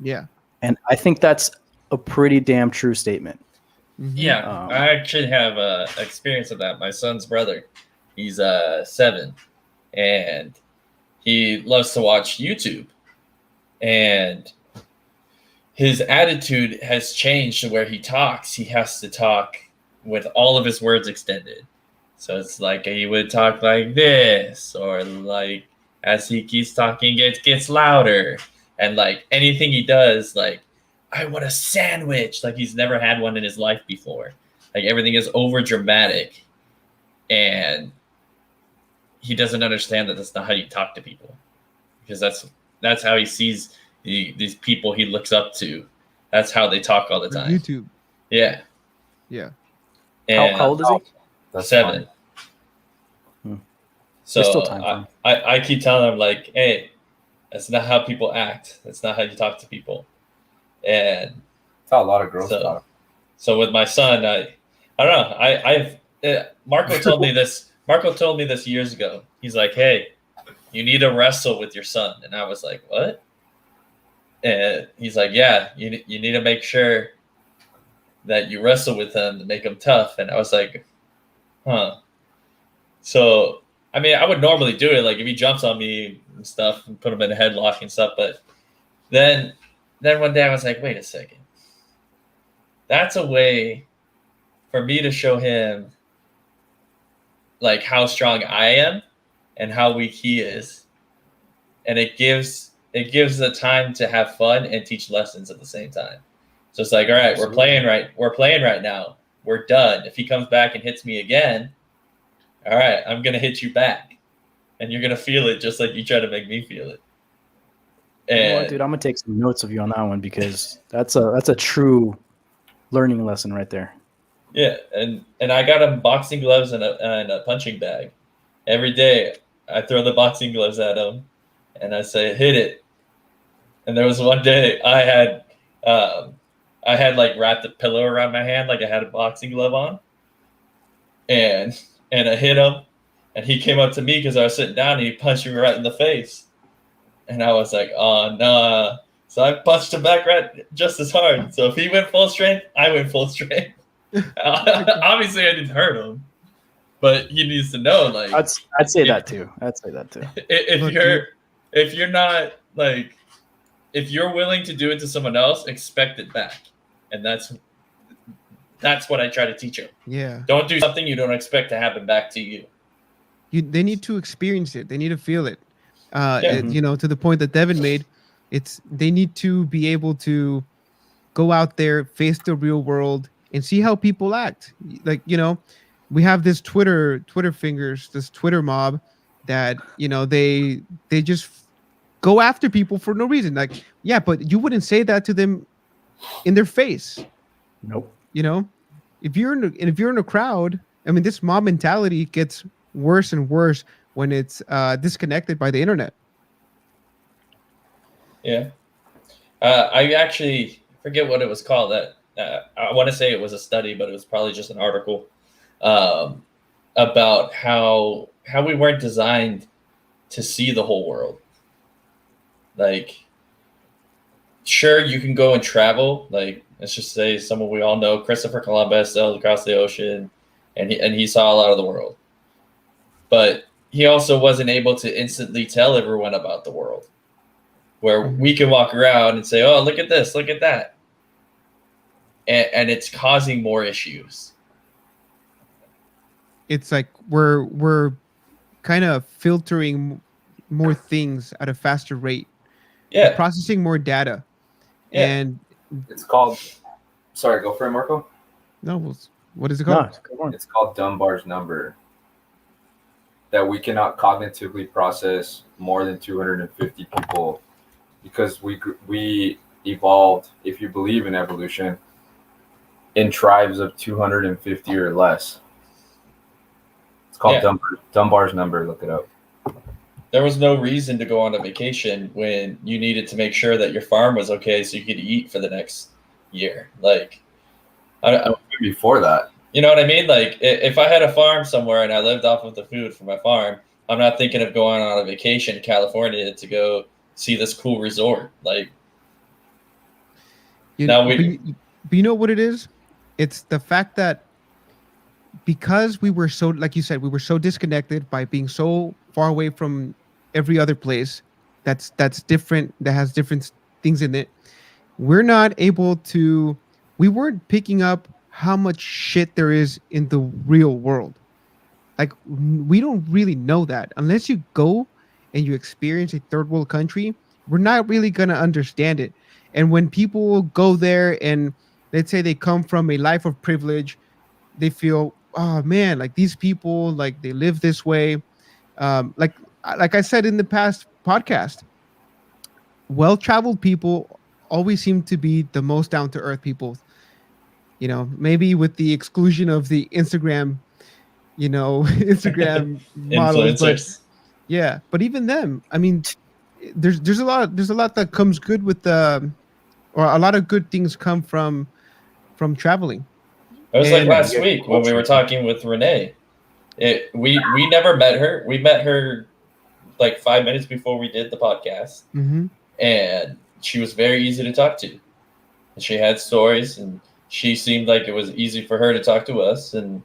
Yeah. And I think that's a pretty damn true statement. Mm-hmm. Yeah, I actually have experience of that. My son's brother, he's 7, and he loves to watch YouTube. And his attitude has changed to where he talks. He has to talk with all of his words extended. So it's like he would talk like this, or like as he keeps talking, it gets louder. And like anything he does, like, I want a sandwich. Like he's never had one in his life before. Like everything is over dramatic. And he doesn't understand that that's not how you talk to people. Because that's how he sees these people he looks up to. That's how they talk all the time. YouTube. Yeah. Yeah. And how old is he? That's 7. So There's still time for him. I keep telling him, like, hey, that's not how people act. That's not how you talk to people. And that's how a lot of girls talk. So with my son, I don't know. Marco told me this. Marco told me this years ago. He's like, hey, you need to wrestle with your son. And I was like, what? And he's like, yeah, you need to make sure that you wrestle with him to make him tough. And I was like, huh. So, I mean, I would normally do it. Like if he jumps on me and stuff and put him in a headlock and stuff. But then one day I was like, wait a second. That's a way for me to show him like how strong I am and how weak he is. And it gives the time to have fun and teach lessons at the same time. So it's like, all right, we're playing right now. we're done. If he comes back and hits me again, all right, I'm going to hit you back. And you're going to feel it just like you try to make me feel it. And You know what, dude, I'm gonna take some notes of you on that one because that's a true learning lesson right there. yeah, and I got him boxing gloves and a punching bag. Every day I throw the boxing gloves at him and I say, hit it. And there was one day I had like wrapped a pillow around my hand like I had a boxing glove on. And I hit him and he came up to me because I was sitting down and he punched me right in the face. And I was like, oh, no. So I punched him back right just as hard. So if he went full strength, I went full strength. Obviously, I didn't hurt him. But he needs to know, like... I'd say that too. If you're not, like... If you're willing to do it to someone else, expect it back. And that's what I try to teach them. Yeah. Don't do something you don't expect to happen back to you. They need to experience it. They need to feel it. Yeah. You know, to the point that Devin made, they need to be able to go out there, face the real world, and see how people act. Like, you know, we have this Twitter fingers, this Twitter mob that, you know, they just go after people for no reason. Like, yeah, but you wouldn't say that to them in their face. Nope. You know, if you're in a crowd, I mean, this mob mentality gets worse and worse when it's disconnected by the internet. Yeah. I actually forget what it was called. That I want to say it was a study, but it was probably just an article about how we weren't designed to see the whole world. Like, sure, you can go and travel. Like, let's just say someone we all know, Christopher Columbus, sailed across the ocean, and he saw a lot of the world. But he also wasn't able to instantly tell everyone about the world, where we can walk around and say, oh, look at this, look at that. And it's causing more issues. It's like we're kind of filtering more things at a faster rate. Yeah. We're processing more data. Yeah. And it's called, sorry, go for it, Marco. No, what is it called? No, it's called Dunbar's number. That we cannot cognitively process more than 250 people because we evolved, if you believe in evolution, in tribes of 250 or less. It's called Dunbar's number. Look it up. There was no reason to go on a vacation when you needed to make sure that your farm was okay so you could eat for the next year. Like, before that. You know what I mean? Like, if I had a farm somewhere and I lived off of the food from my farm, I'm not thinking of going on a vacation to California to go see this cool resort. Like, but you know what it is? It's the fact that because we were so, like you said, we were so disconnected by being so far away from every other place that's different, that has different things in it. We weren't picking up how much shit there is in the real world. Like, we don't really know that unless you go and you experience a third world country. We're not really going to understand it. And when people go there and let's say they come from a life of privilege, they feel, oh man, like these people, like they live this way. Like I said in the past podcast, well-traveled people always seem to be the most down-to-earth people. You know, maybe with the exclusion of the Instagram, Instagram models, but yeah. But even them, I mean, there's a lot that comes good with or a lot of good things come from traveling. It was like last week when we were talking with Renee. We never met her. We met her like 5 minutes before we did the podcast, and she was very easy to talk to. She had stories, and she seemed like it was easy for her to talk to us, and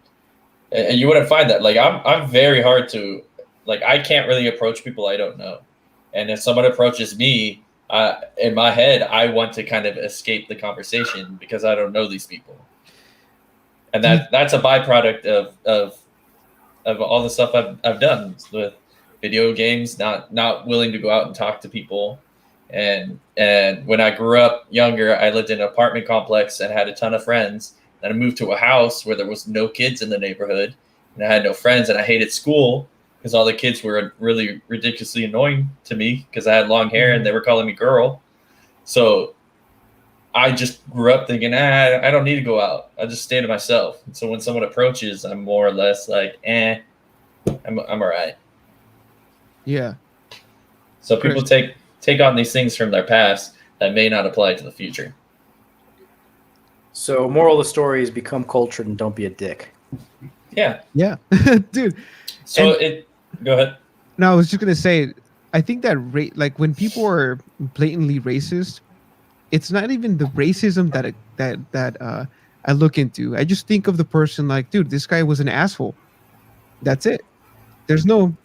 you wouldn't find that. Like, I'm very hard to, like, I can't really approach people I don't know, and if someone approaches me, in my head, I want to kind of escape the conversation because I don't know these people, and that's a byproduct of all the stuff I've done with video games, not willing to go out and talk to people. And when I grew up younger, I lived in an apartment complex and had a ton of friends, Then I moved to a house where there was no kids in the neighborhood, and I had no friends, and I hated school because all the kids were really ridiculously annoying to me because I had long hair and they were calling me girl. So I just grew up thinking, I don't need to go out. I'll just stay to myself. And so when someone approaches, I'm more or less like, I'm all right. Yeah. So people take on these things from their past that may not apply to the future. So moral of the story is become cultured and don't be a dick. Yeah. Yeah. Dude. So go ahead. No, I was just gonna say, I think that like when people are blatantly racist, it's not even the racism that I look into. I just think of the person like, dude, this guy was an asshole. That's it. There's an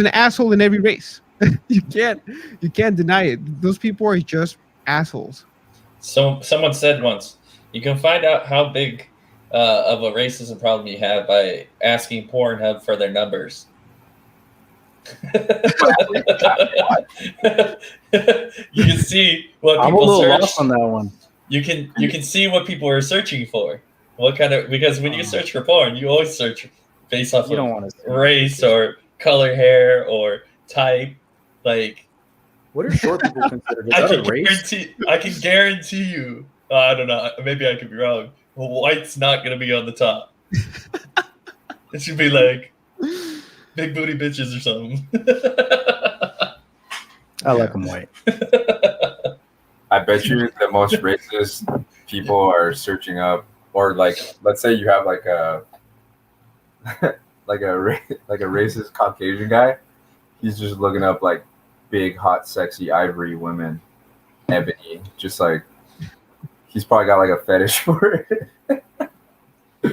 asshole in every race. You can't deny it. Those people are just assholes. So someone said once, you can find out how big of a racism problem you have by asking Pornhub for their numbers. You can see what I'm a people little search. lost on that one. You can see what people are searching for. Because when you search for porn, you always search based off You don't of want to race or color hair or type. Like, what are short people considered? Is that a race? I can guarantee you. I don't know. Maybe I could be wrong. Well, white's not gonna be on the top. It should be like big booty bitches or something. I like them white. I bet you the most racist people are searching up, or like, let's say you have like a racist Caucasian guy. He's just looking up like big, hot, sexy ivory women, ebony, just like he's probably got like a fetish for it.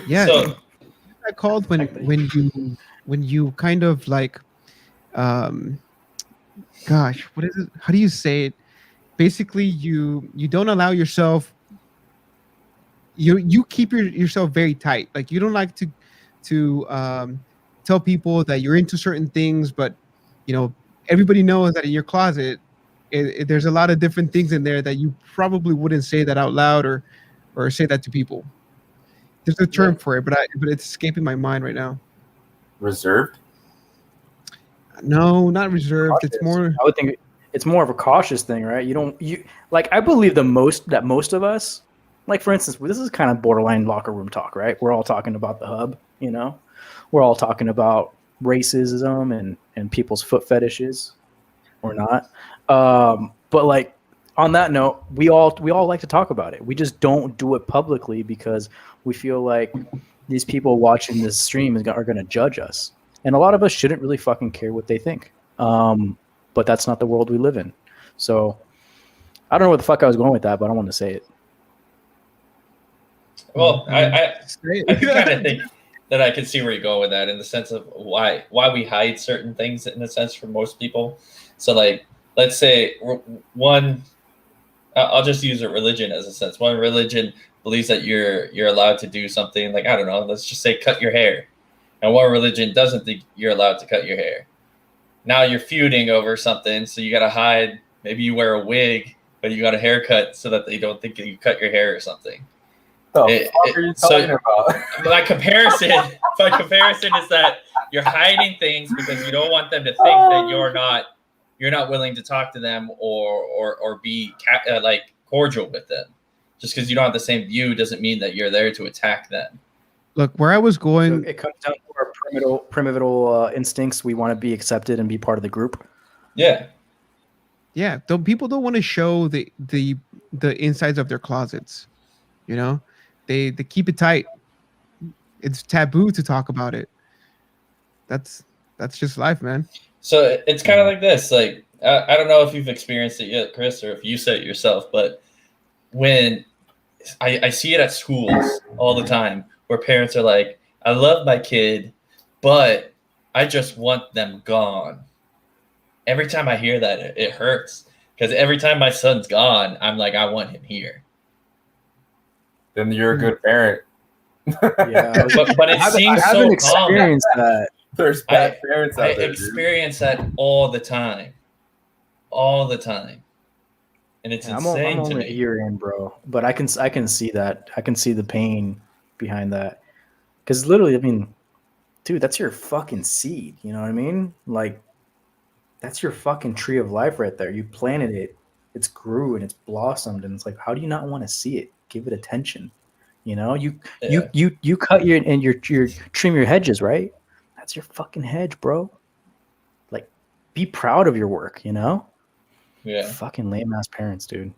Yeah. So, I called when you kind of like, gosh, what is it? How do you say it? Basically, you don't allow yourself. You keep yourself very tight. Like you don't like to tell people that you're into certain things, but everybody knows that in your closet, there's a lot of different things in there that you probably wouldn't say that out loud or say that to people. There's a term for it, but it's escaping my mind right now. Reserved? No, not reserved. Cautious. It's more. I would think it's more of a cautious thing, right? You like. I believe that most of us, like for instance, this is kind of borderline locker room talk, right? We're all talking about the hub, We're all talking about racism and people's foot fetishes, or not. But like on that note, we all like to talk about it. We just don't do it publicly because we feel like these people watching this stream are going to judge us, and a lot of us shouldn't really fucking care what they think. But that's not the world we live in. So I don't know where the fuck I was going with that, but I don't want to say it. well, I kind of think that I can see where you're going with that in the sense of why we hide certain things in a sense for most people. So like, let's say one, I'll just use a religion as a sense. One religion believes that you're allowed to do something like, I don't know, let's just say cut your hair. And one religion doesn't think you're allowed to cut your hair. Now you're feuding over something, so you got to hide. Maybe you wear a wig, but you got a haircut so that they don't think you cut your hair or something. What the fuck are you talking about? My comparison is that you're hiding things because you don't want them to think that you're not willing to talk to them or be like cordial with them. Just because you don't have the same view doesn't mean that you're there to attack them. Look, where I was going. So it comes down to our primitive instincts. We want to be accepted and be part of the group. Yeah. Yeah, people don't want to show the insides of their closets. They keep it tight. It's taboo to talk about it. That's just life, man. So it's kind of like this. Like I don't know if you've experienced it yet, Chris, or if you said it yourself, but when I see it at schools all the time, where parents are like, "I love my kid, but I just want them gone." Every time I hear that, it hurts because every time my son's gone, I'm like, I want him here. Then you're a good parent. Yeah, but it seems I so haven't experienced that. There's bad parents out I there. experience that all the time. All the time. and it's I'm insane to only a me. year in, bro, but I can see that. I can see the pain behind that. Because literally, I mean, dude, that's your fucking seed. You know what I mean? Like, that's your fucking tree of life right there. You planted it, it's grew and it's blossomed, and it's like, how do you not want to see it? Give it attention. You know, you Yeah. you cut your trim your hedges, right? That's your fucking hedge, bro. Like, be proud of your work. You know, Yeah. fucking lame ass parents, dude.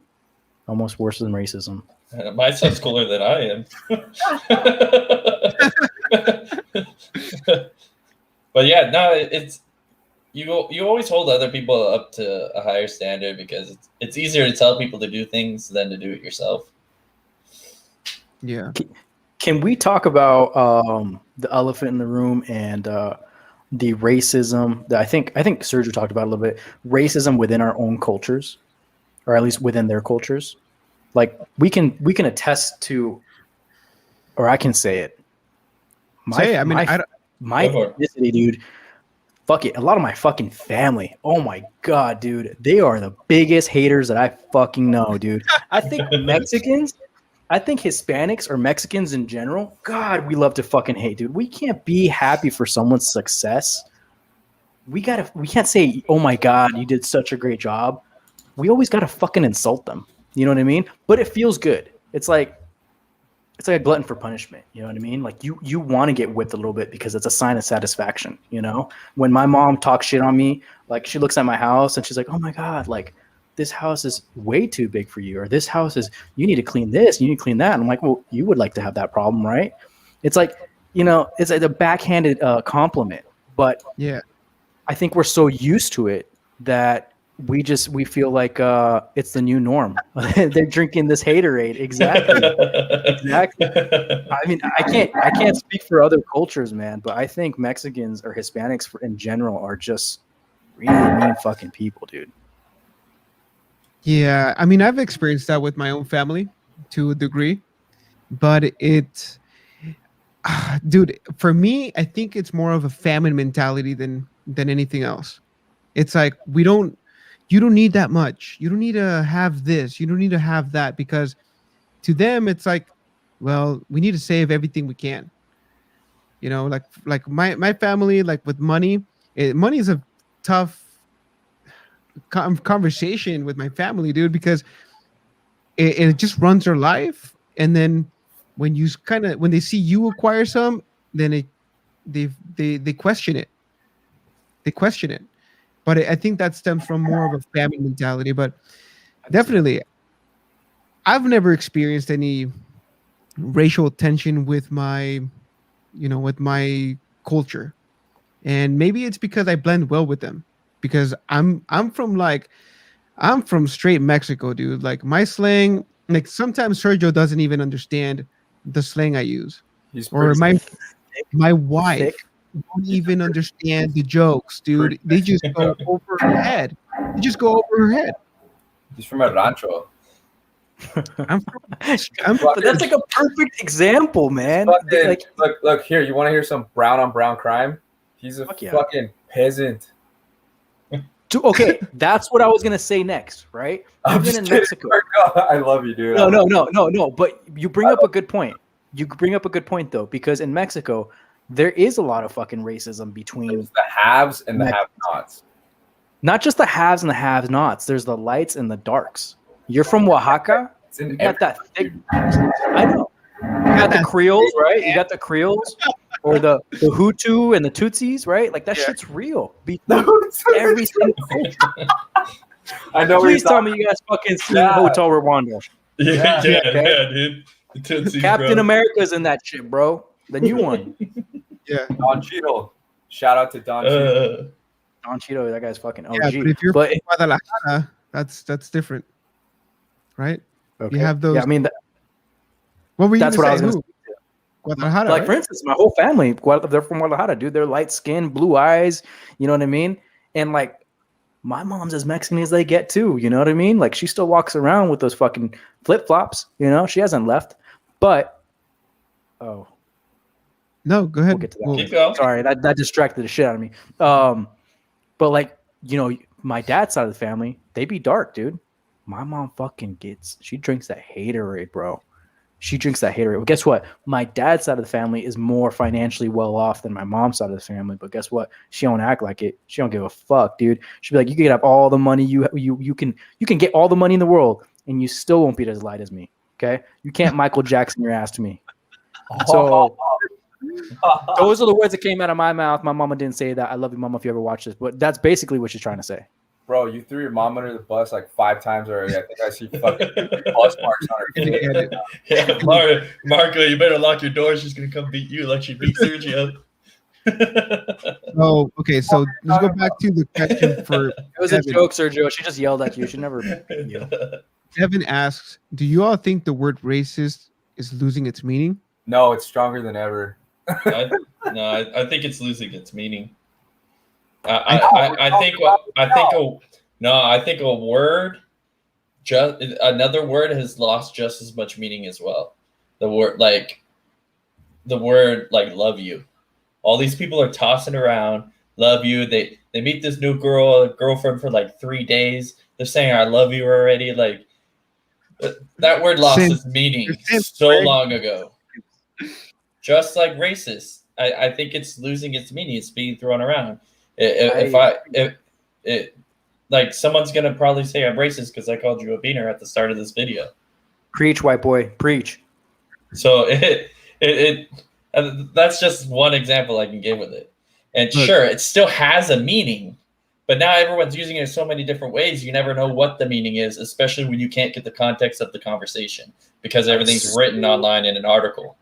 Almost worse than racism. My son's cooler than I am. But yeah, no, it's you always hold other people up to a higher standard because it's easier to tell people to do things than to do it yourself. Yeah. Can we talk about the elephant in the room and the racism that I think Sergio talked about a little bit? Racism within our own cultures, or at least within their cultures. Like we can attest to, or I can say it. My ethnicity, dude. Fuck it. A lot of my fucking family. Oh my god, dude. They are the biggest haters that I fucking know, dude. I think Mexicans. I think Hispanics or Mexicans in general, God, we love to fucking hate, dude. We can't be happy for someone's success. We can't say, oh my God, you did such a great job. We always gotta fucking insult them. You know what I mean? But it feels good. It's like a glutton for punishment. You know what I mean? Like you want to get whipped a little bit because it's a sign of satisfaction. You know, when my mom talks shit on me, like she looks at my house and she's like, oh my God, like this house is way too big for you, or this house is, you need to clean this, you need to clean that. And I'm like, well, you would like to have that problem, right? It's like, you know, it's like a backhanded compliment, but Yeah. I think we're so used to it that we feel like it's the new norm. They're drinking this haterade. Exactly. I mean, I can't speak for other cultures, man, but I think Mexicans or Hispanics in general are just really mean fucking people, dude. Yeah, I mean, I've experienced that with my own family to a degree, but dude, for me, I think it's more of a famine mentality than anything else. It's like you don't need that much. You don't need to have this. You don't need to have that, because to them it's like, well, we need to save everything we can. You know, like my family, like with money, money is a tough conversation with my family, dude, because it just runs their life. And then when they see you acquire some, then they question it. They question it. But I think that stems from more of a family mentality. But definitely, I've never experienced any racial tension with my culture, and maybe it's because I blend well with them. Because I'm from straight Mexico, dude. Like my slang, like sometimes Sergio doesn't even understand the slang I use, or my wife don't even understand the jokes, dude. They just go over her head. They just go over her head. He's from a rancho. But that's like a perfect example, man. Fucking, look here. You want to hear some brown on brown crime? He's a fucking peasant. Okay, that's what I was gonna say next, right? Even in Mexico. I love you, dude. No. But you bring up a good point. You bring up a good point though, because in Mexico, there is a lot of fucking racism between the haves and the have-nots. Not just the haves and the have-nots. There's the lights and the darks. You're from Oaxaca. You got that thick. I know. You got the Creoles, right? You got the Creoles, or the Hutu and the Tutsis, right? Like that shit's real. Every single culture. I know. Please tell me you guys fucking seen Hotel Rwanda. Yeah, dude. The Tutsis, Captain America's in that shit, bro. The new one. Yeah. Don Cheadle. Shout out to Don Cheadle. Don Cheadle, that guy's fucking OG. Yeah, but if you're from Guadalajara, that's different, right? Okay. You have those. Yeah, I mean, what were you? That's what I was going to say. Guadalajara. Like, right? for instance, my whole family, they're from Guadalajara, dude. They're light skinned, blue eyes. You know what I mean? And like, my mom's as Mexican as they get too. You know what I mean? Like, she still walks around with those fucking flip flops. You know, she hasn't left. But no, go ahead. We'll get to that. Keep going. Sorry, that distracted the shit out of me. But like, you know, my dad's side of the family, they be dark, dude. My mom fucking she drinks that haterade, bro. She drinks that haterade. Well, guess what? My dad's side of the family is more financially well off than my mom's side of the family. But guess what? She don't act like it. She don't give a fuck, dude. She'll be like, you can have all the money you can get all the money in the world, and you still won't be as light as me. Okay? You can't Michael Jackson your ass to me. So those are the words that came out of my mouth. My mama didn't say that. I love you, mama, if you ever watch this. But that's basically what she's trying to say. Bro, you threw your mom under the bus like 5 times already. I think I see fucking bus marks on her face. Yeah, Marco, you better lock your door. She's gonna come beat you like she beat Sergio. Oh, okay. So let's go back to the question for. It was Devin. a joke, Sergio. She just yelled at you. She never beat you. Devin asks, "Do you all think the word racist is losing its meaning?" No, it's stronger than ever. I think it's losing its meaning. I think a word, just another word, has lost just as much meaning as well. The word like love you. All these people are tossing around love you. They meet this new girlfriend for like 3 days. They're saying I love you already. Like that word lost its meaning so long ago. Just like racist, I think it's losing its meaning. It's being thrown around. Like someone's gonna probably say I'm racist because I called you a beaner at the start of this video. Preach, white boy, preach. So that's just one example I can give with it. And sure, it still has a meaning, but now everyone's using it so many different ways. You never know what the meaning is, especially when you can't get the context of the conversation because everything's written online in an article.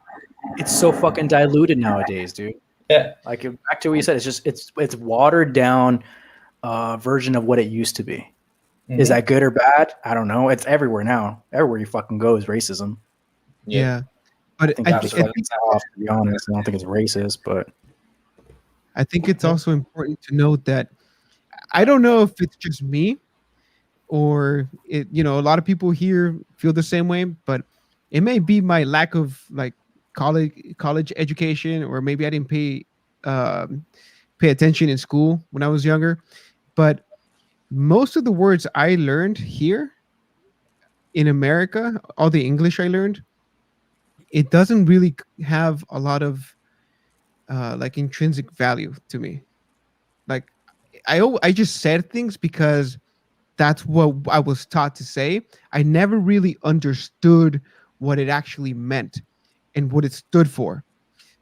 It's so fucking diluted nowadays, dude. Yeah. Like back to what you said, it's watered down version of what it used to be. Mm-hmm. Is that good or bad? I don't know. It's everywhere now. Everywhere you fucking go is racism. Yeah. But I think to be honest, I don't think it's racist, but I think it's also important to note that I don't know if it's just me or a lot of people here feel the same way, but it may be my lack of like college education, or maybe I didn't pay attention in school when I was younger. But most of the words I learned here in America, all the English I learned, it doesn't really have a lot of like intrinsic value to me. Like I just said things because that's what I was taught to say. I never really understood what it actually meant and what it stood for.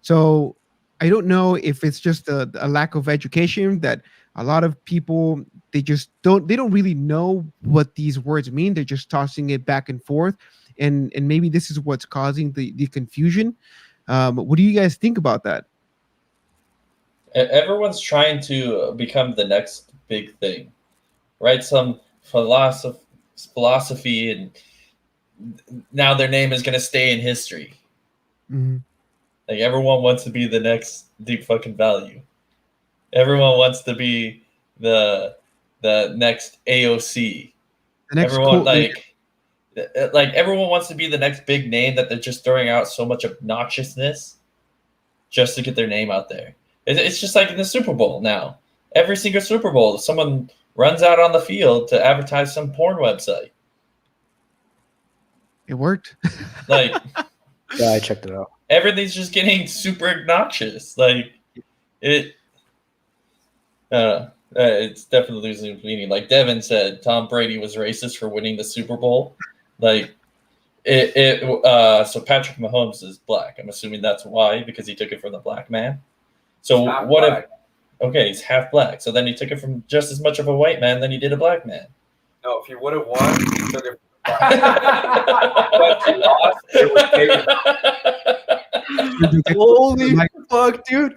So I don't know if it's just a lack of education, that a lot of people, they don't really know what these words mean. They're just tossing it back and forth. And maybe this is what's causing the confusion. What do you guys think about that? Everyone's trying to become the next big thing, right? Some philosophy, and now their name is going to stay in history. Mm-hmm. Like everyone wants to be the next deep fucking value. Everyone wants to be the next AOC. Everyone everyone wants to be the next big name that they're just throwing out so much obnoxiousness just to get their name out there. It's just like in the Super Bowl now. Every single Super Bowl, someone runs out on the field to advertise some porn website. It worked. Like, yeah, I checked it out. Everything's just getting super obnoxious. Like it. It's definitely losing meaning. Like Devin said, Tom Brady was racist for winning the Super Bowl. Like so Patrick Mahomes is black. I'm assuming that's why, because he took it from the black man. So what if? Okay, he's half black. So then he took it from just as much of a white man than he did a black man. No, if he would have won, he took it. But he lost. It was Holy fuck, dude!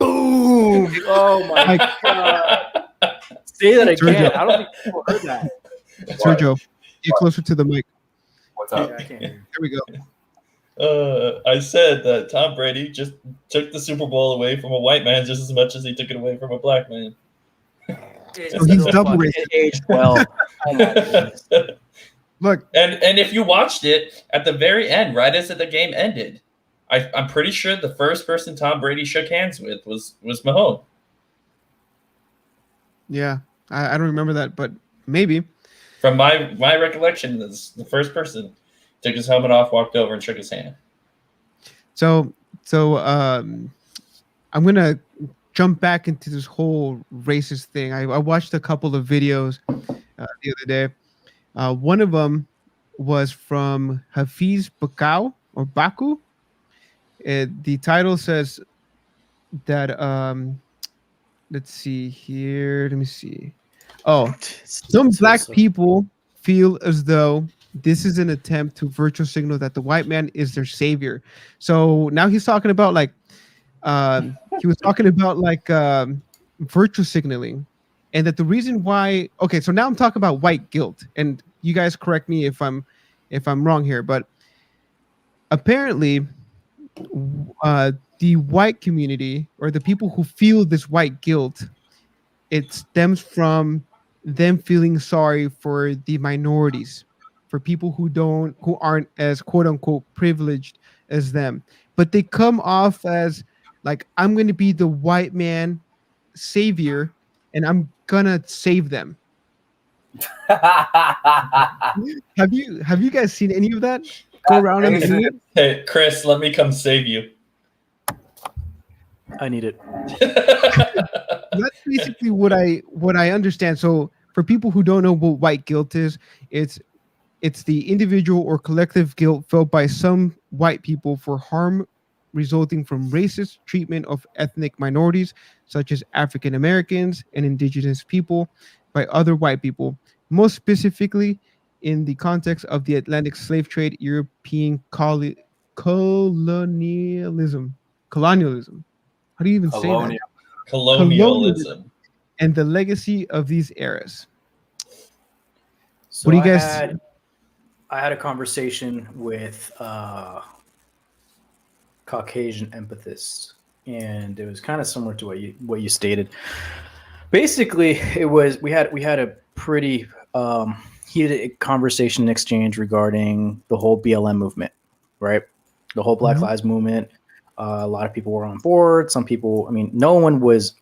Boom! Oh my god! Say that again. Sergio. I don't think people heard that. Sergio, get closer to the mic. What's up? Yeah, I can't hear you. There we go. I said that Tom Brady just took the Super Bowl away from a white man just as much as he took it away from a black man. So he's double racist. Aged well. Oh my goodness. Look, and if you watched it at the very end, right as the game ended, I'm pretty sure the first person Tom Brady shook hands with was Mahomes. yeah, I don't remember that, but maybe. From my recollection, is the first person took his helmet off, walked over, and shook his hand. So I'm gonna jump back into this whole racist thing. I watched a couple of videos the other day. One of them was from Hafiz Bakau or Baku. The title says that let's see here. Let me see. Oh, some black people feel as though this is an attempt to virtue signal that the white man is their savior. So now he's talking about like he was talking about like virtue signaling, and that the reason why. Okay, so now I'm talking about white guilt, and you guys correct me if I'm wrong here, but apparently the white community or the people who feel this white guilt, it stems from them feeling sorry for the minorities, for people who aren't as quote unquote privileged as them, but they come off as like, I'm going to be the white man savior and I'm gonna save them. Have you guys seen any of that go around on the internet? Hey, Chris, let me come save you. I need it. That's basically what I understand. So for people who don't know what white guilt is, it's the individual or collective guilt felt by some white people for harm resulting from racist treatment of ethnic minorities such as African Americans and indigenous people by other white people, most specifically in the context of the Atlantic slave trade, European colonialism. How do you even say that? Colonialism. And the legacy of these eras. So what do you guys? I had a conversation with Caucasian empathists, and it was kind of similar to what you stated. Basically, it was we had a pretty heated conversation exchange regarding the whole BLM movement, right? The whole Black Lives movement. A lot of people were on board. Some people, I mean, no one was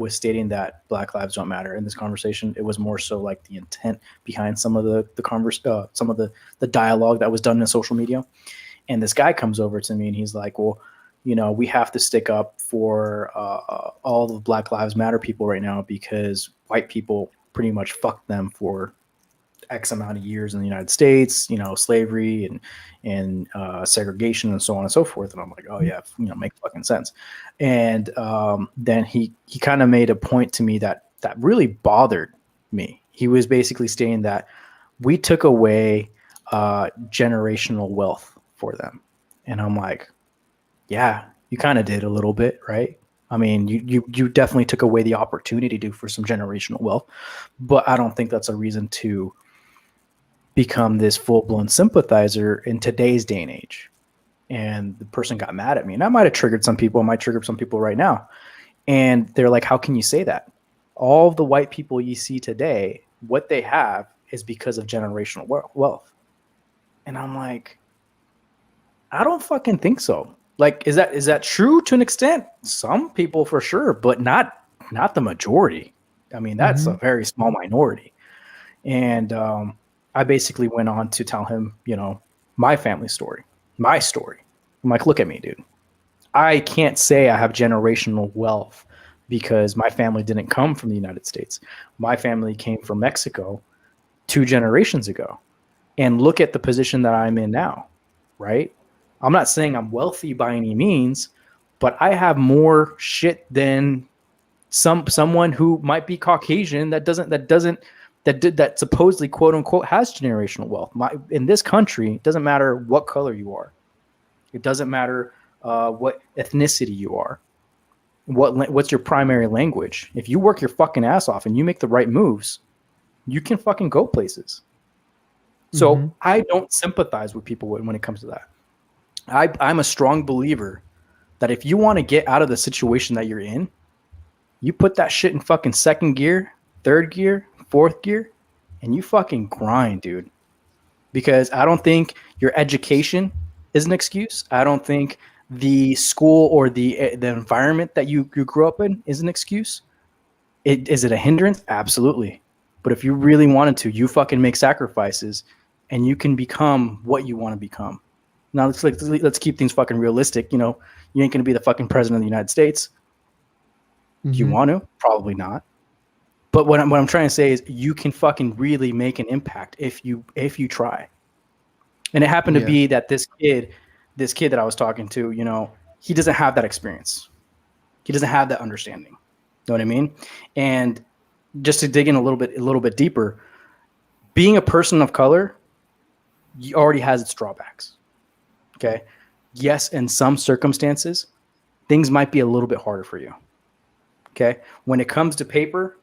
stating that Black lives don't matter in this conversation. It was more so like the intent behind some of the dialogue that was done in social media. And this guy comes over to me and he's like, well, you know, we have to stick up for all the Black Lives Matter people right now because white people pretty much fucked them for X amount of years in the United States, you know, slavery and segregation and so on and so forth. And I'm like, oh yeah, you know, makes fucking sense. And then he kind of made a point to me that really bothered me. He was basically stating that we took away generational wealth for them. And I'm like, yeah, you kind of did a little bit, right? I mean, you definitely took away the opportunity for some generational wealth, but I don't think that's a reason to become this full-blown sympathizer in today's day and age. And the person got mad at me, and that might have triggered some people. It might trigger some people right now. And they're like, how can you say that? All of the white people you see today, what they have is because of generational wealth. And I'm like, I don't fucking think so. Like, is that true to an extent? Some people for sure, but not the majority. I mean, that's a very small minority. And I basically went on to tell him, you know, my family story, my story. I'm like, look at me, dude. I can't say I have generational wealth because my family didn't come from the United States. My family came from Mexico 2 generations ago. And look at the position that I'm in now, right? I'm not saying I'm wealthy by any means, but I have more shit than someone who might be Caucasian that supposedly quote unquote has generational wealth. In this country, it doesn't matter what color you are. It doesn't matter what ethnicity you are. What's your primary language? If you work your fucking ass off and you make the right moves, you can fucking go places. So I don't sympathize with people when it comes to that. I'm a strong believer that if you want to get out of the situation that you're in, you put that shit in fucking second gear, third gear, fourth gear, and you fucking grind, dude. Because I don't think your education is an excuse. I don't think the school or the environment that you grew up in is an excuse. Is it a hindrance? Absolutely. But if you really wanted to, you fucking make sacrifices and you can become what you want to become. Now let's keep things fucking realistic. You know, you ain't going to be the fucking president of the United States. Do you want to? Probably not. But what I'm trying to say is you can fucking really make an impact if you try. And it happened to be that this kid that I was talking to, you know, he doesn't have that experience. He doesn't have that understanding. You know what I mean? And just to dig in a little bit deeper, being a person of color already has its drawbacks. Okay. Yes, in some circumstances, things might be a little bit harder for you. Okay. When it comes to paper,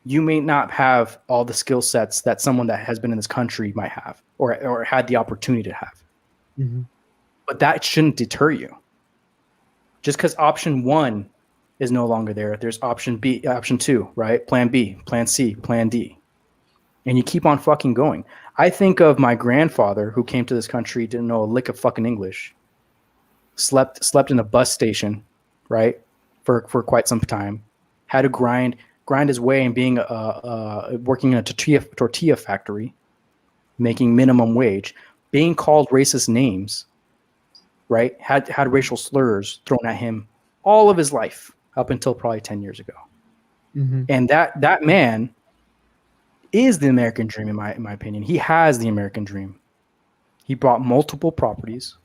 you may not have all the skill sets that someone that has been in this country might have or had the opportunity to have. Mm-hmm. But that shouldn't deter you. Just because option 1 is no longer there, there's option B, option 2, right? Plan B, plan C, plan D. And you keep on fucking going. I think of my grandfather who came to this country, didn't know a lick of fucking English, slept in a bus station, right? For quite some time, had to grind his way and being working in a tortilla factory, making minimum wage, being called racist names, right? Had racial slurs thrown at him all of his life up until probably 10 years ago. Mm-hmm. And that man is the American dream, in my opinion. He has the American dream. He bought multiple properties.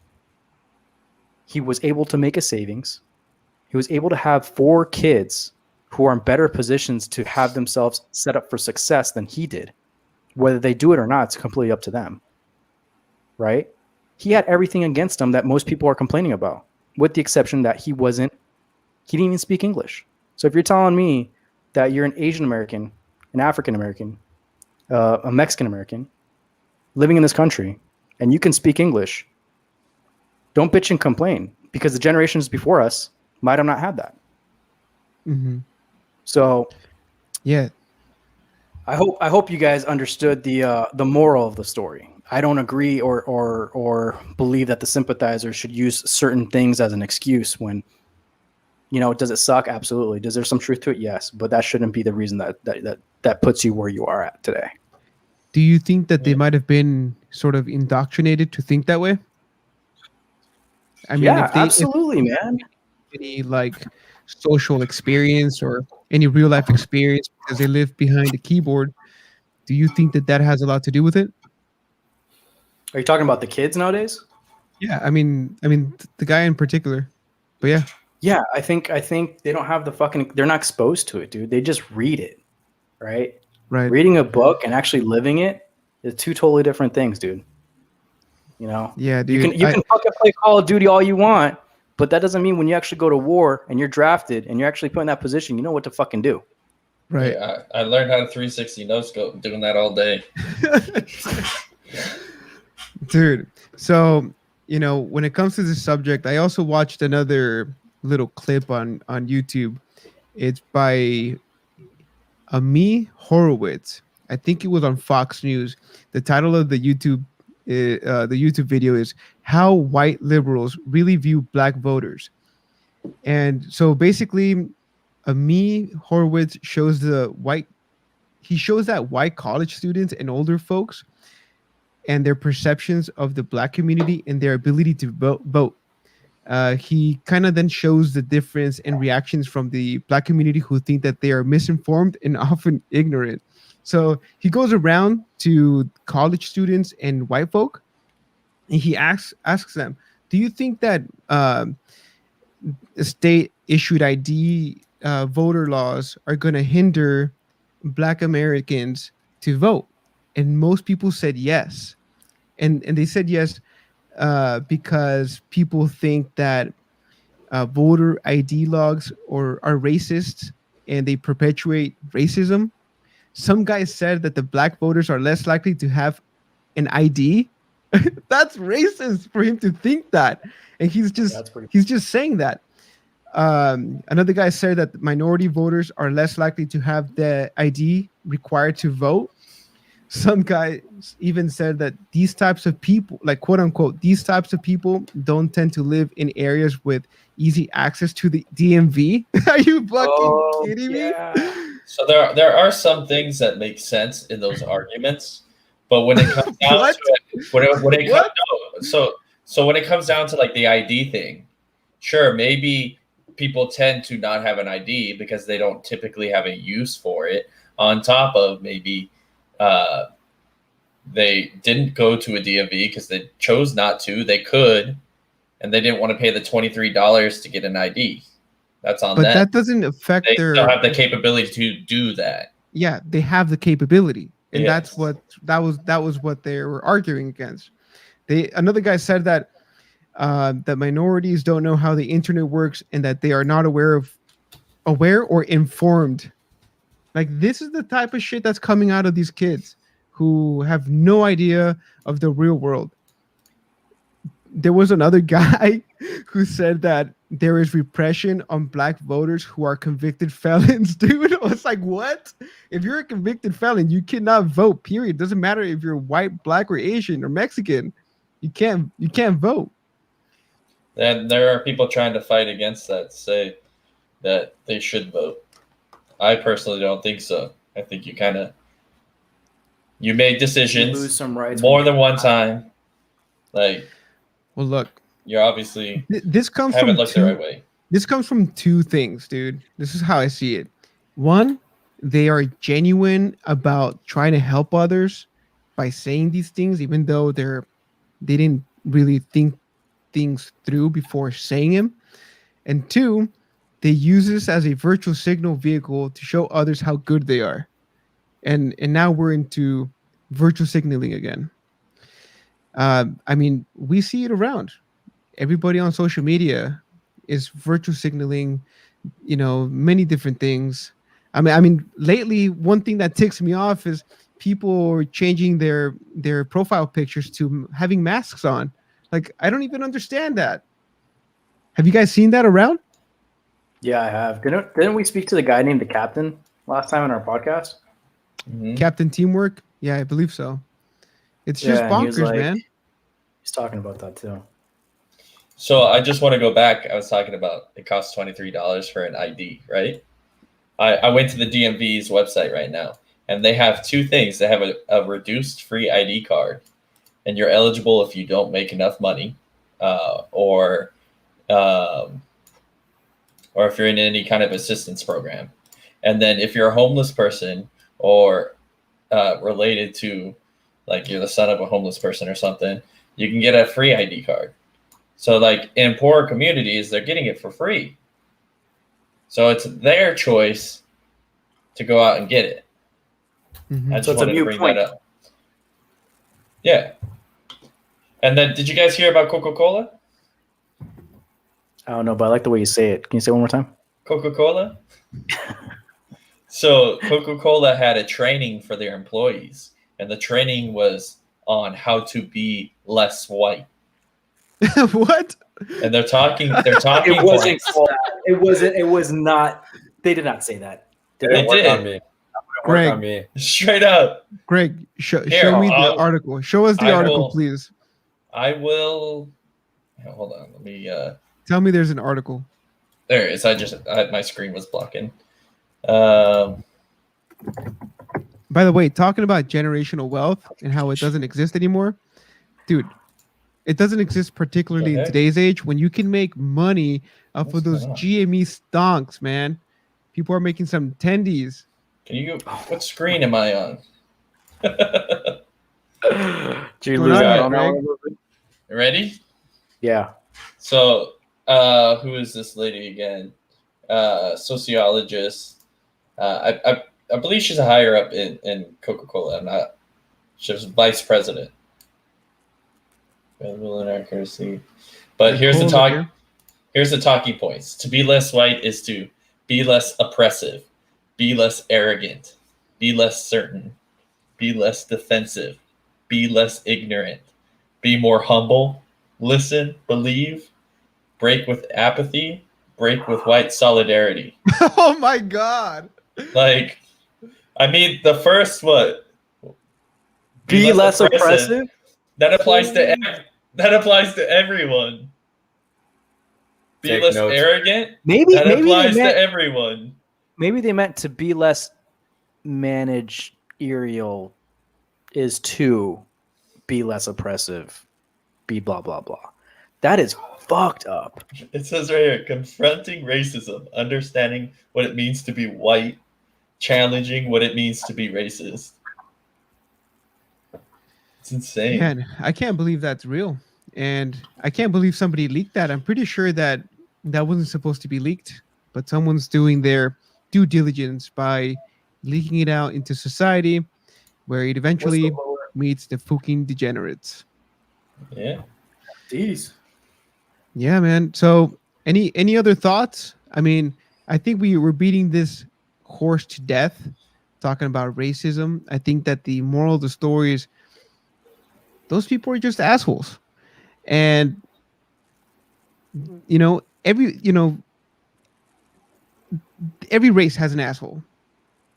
He was able to make a savings. He was able to have 4 kids who are in better positions to have themselves set up for success than he did. Whether they do it or not, it's completely up to them. Right? He had everything against him that most people are complaining about, with the exception that he didn't even speak English. So if you're telling me that you're an Asian American, an African American, a Mexican American living in this country, and you can speak English, don't bitch and complain, because the generations before us might have not had that. Mm-hmm. So, yeah, I hope you guys understood the moral of the story. I don't agree or believe that the sympathizers should use certain things as an excuse when, you know, does it suck? Absolutely. Does there some truth to it? Yes, but that shouldn't be the reason that puts you where you are at today. Do you think that they might have been sort of indoctrinated to think that way? I mean, yeah, absolutely, man. Any like social experience or any real life experience because they live behind a keyboard, do you think that has a lot to do with it? Are you talking about the kids nowadays? Yeah, I mean the guy in particular, but yeah. Yeah, I think they don't have they're not exposed to it, dude. They just read it, right? Right. Reading a book and actually living it is 2 totally different things, dude. You know? Yeah, dude. You can fucking play Call of Duty all you want, but that doesn't mean when you actually go to war and you're drafted and you're actually put in that position, you know what to fucking do. Right. Yeah, I learned how to 360 no scope doing that all day. Dude, so, you know, when it comes to this subject, I also watched another little clip on YouTube. It's by Ami Horowitz. I think it was on Fox News. The title of the YouTube video is "How White Liberals Really View Black Voters." And so basically, Ami Horowitz shows that white college students and older folks and their perceptions of the Black community and their ability to vote. He kind of then shows the difference in reactions from the Black community who think that they are misinformed and often ignorant. So he goes around to college students and white folk, and he asks them, do you think that state-issued ID voter laws are going to hinder Black Americans to vote? And most people said yes. And they said yes because people think that voter ID laws are racist and they perpetuate racism. Some guys said that the Black voters are less likely to have an ID. That's racist for him to think that. And he's just saying that. Another guy said that minority voters are less likely to have the ID required to vote. Some guys even said that these types of people, like quote unquote, these types of people don't tend to live in areas with easy access to the DMV. Are you fucking kidding me? So there are some things that make sense in those arguments, but when it comes down What? to it, when it What? comes so when it comes down to like the ID thing, sure, maybe people tend to not have an ID because they don't typically have a use for it. On top of maybe they didn't go to a DMV because they chose not to. They could, and they didn't want to pay the $23 to get an ID. That's on But them. that doesn't affect They their. still have the capability to do that. Yeah, they have the capability, and Yes. that was what they were arguing against. Another guy said that that minorities don't know how the internet works and that they are not aware or informed. Like, this is the type of shit that's coming out of these kids who have no idea of the real world. There was another guy who said that there is repression on black voters who are convicted felons. Dude, I was like, what? If you're a convicted felon, you cannot vote, period. Doesn't matter if you're white, black, or Asian or Mexican. You can't vote. And there are people trying to fight against that, say that they should vote. I personally don't think so. I think you made You decisions lose some rights more than one time. Like, Well, look, you're obviously this comes haven't from looked the right way. This comes from two things, dude. This is how I see it. One, they are genuine about trying to help others by saying these things, even though they didn't really think things through before saying them. And two, they use this as a virtual signal vehicle to show others how good they are. And now we're into virtual signaling again. I mean, we see it around. Everybody on social media is virtual signaling, many different things. I mean, lately, one thing that ticks me off is people are changing their profile pictures to having masks on. Like, I don't even understand that. Have you guys seen that around? Yeah, I have. Didn't we speak to the guy named the Captain last time on our podcast? Mhm. Captain Teamwork? Yeah, I believe so. It's just and he was bonkers, man. He's talking about that too. So I just want to go back. I was talking about it costs $23 for an ID, right? I went to the DMV's website right now, and they have two things. They have a reduced free ID card, and you're eligible if you don't make enough money, or if you're in any kind of assistance program. And then if you're a homeless person or related to, like, you're the son of a homeless person or something, you can get a free ID card. So, like, in poorer communities, they're getting it for free. So it's their choice to go out and get it. Mhm. I just So it's a wanted to moot bring point. that up. Yeah. And then, did you guys hear about Coca-Cola? I don't know, but I like the way you say it. Can you say it one more time? Coca-Cola? So Coca-Cola had a training for their employees, and the training was on how to be less white. What? And they're talking It wasn't. points. It was not. They did not say that. They Didn't work did. on me. That wouldn't work Greg. on me. Straight up. Greg, show Here, me the I'll- article. Show us the I article, will- please. I will. Hold on. Let me. Tell me there's an article. There it is. My screen was blocking. By the way, talking about generational wealth and how it doesn't exist anymore, dude, it doesn't exist particularly in Okay. today's age when you can make money off What's of those going on? GME stonks, man. People are making some tendies. Can you go? What screen am I on? Did you Going lose on, out on that Greg? one a little bit? Ready? Yeah. So, who is this lady again? Sociologist. I believe she's a higher up in Coca-Cola. I'm not. She was vice president. Available inaccuracy. But here's the Hold talk. here. Here's the talking points. To be less white is to be less oppressive, be less arrogant, be less certain, be less defensive, be less ignorant, be more humble, listen, believe, break with apathy, break with white solidarity. Oh my God. Like, I mean, the first what? Be less oppressive. That applies to everyone. Be Take less notes. arrogant. Maybe That maybe applies they to meant, everyone. maybe they meant to be less managerial is to be less oppressive, be blah blah blah. That is fucked up. It says right here, confronting racism, understanding what it means to be white, challenging what it means to be racist. It's insane. Man, I can't believe that's real. And I can't believe somebody leaked that. I'm pretty sure that that wasn't supposed to be leaked, but someone's doing their due diligence by leaking it out into society where it eventually meets the fucking degenerates. Yeah. Jeez. Yeah, man. So any other thoughts? I mean, I think we were beating this horse to death talking about racism. I think that the moral of the story is those people are just assholes. And every race has an asshole.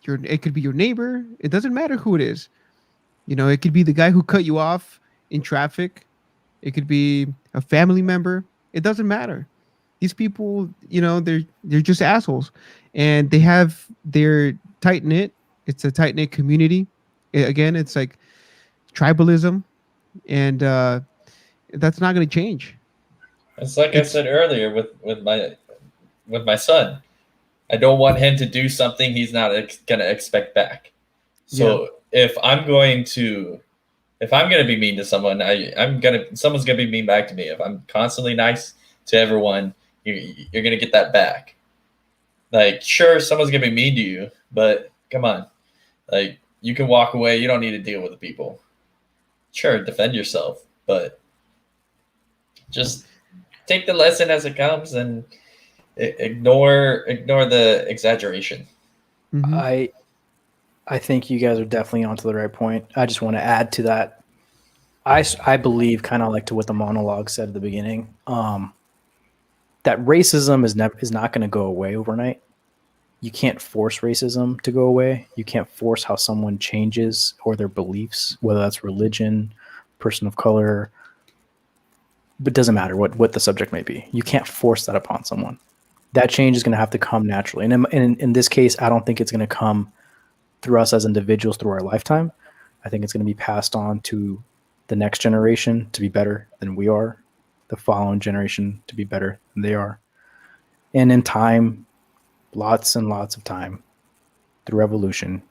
It could be your neighbor. It doesn't matter who it is. It could be the guy who cut you off in traffic. It could be a family member. It doesn't matter. These people, they're just assholes, and they have their tight knit. It's a tight knit community. Again, it's like tribalism, and that's not going to change. It's like I said earlier with my son. I don't want him to do something he's not going to expect back. So if I'm going to be mean to someone, someone's gonna be mean back to me. If I'm constantly nice to everyone, you're gonna get that back. Like, sure, someone's gonna be mean to you, but come on, like, you can walk away. You don't need to deal with the people. Sure, defend yourself, but just take the lesson as it comes and ignore the exaggeration. Mm-hmm. I think you guys are definitely onto the right point. I just want to add to that. I believe, kind of like to what the monologue said at the beginning, that racism is not going to go away overnight. You can't force racism to go away. You can't force how someone changes or their beliefs, whether that's religion, person of color. But it doesn't matter what the subject may be. You can't force that upon someone. That change is going to have to come naturally. And in this case, I don't think it's going to come through us as individuals through our lifetime. I think it's going to be passed on to the next generation to be better than we are, the following generation to be better than they are. And in time, lots and lots of time, through evolution,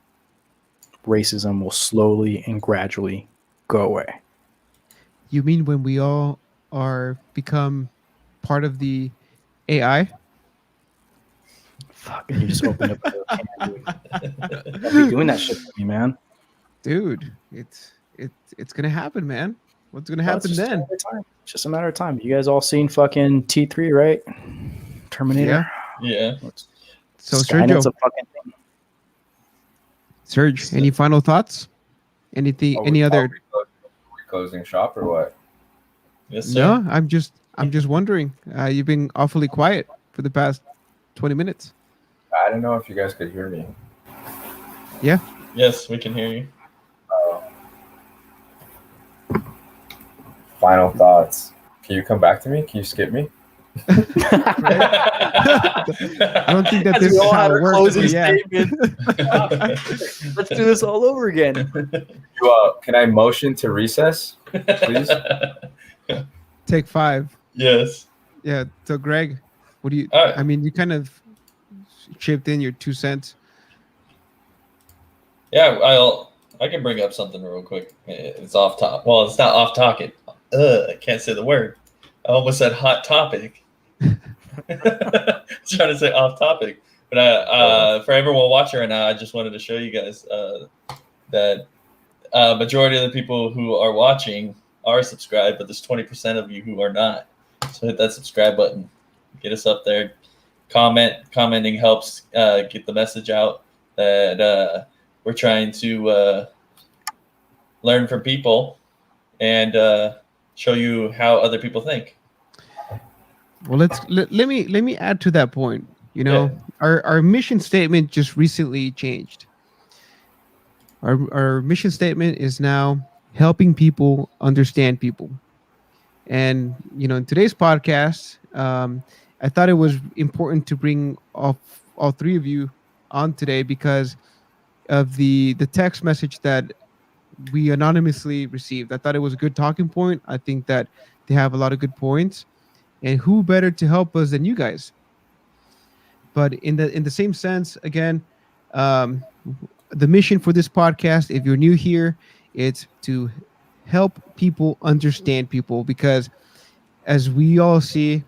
racism will slowly and gradually go away. You mean when we all become part of the AI? Fuck, you just opened up a can, dude. Don't be doing that shit to me, man. Dude, it's gonna happen, man. What's gonna happen then? It's just a matter of time. You guys all seen fucking T3, right? Terminator. Yeah. So Skynet's Sergio, a fucking thing. Serge, any final thoughts? Anything? Any other? Are we closing shop or what? Yes, sir. No, I'm just wondering. You've been awfully quiet for the past 20 minutes. I don't know if you guys could hear me. Yeah. Yes, we can hear you. Final thoughts. Can you come back to me? Can you skip me? I don't think that this is how it works. But yeah. Let's do this all over again. Can I motion to recess, please? Take 5. Yes. Yeah. So Greg, what do you? Right. I mean, you kind of chipped in your 2 cents. Yeah, I can bring up something real quick. It's off top. Well, it's not off topic. I can't say the word. I almost said hot topic. Trying to say off topic, but for everyone watching right now, I just wanted to show you guys that majority of the people who are watching are subscribed, but there's 20% of you who are not. So hit that subscribe button. Get us up there. Commenting helps get the message out that we're trying to learn from people and show you how other people think. Well, let me add to that point. Our mission statement just recently changed. Our mission statement is now helping people understand people. And in today's podcast, I thought it was important to bring all 3 of you on today because of the text message that we anonymously received. I thought it was a good talking point. I think that they have a lot of good points, and who better to help us than you guys? But in the same sense, again, um, the mission for this podcast, if you're new here, it's to help people understand people, because as we all see,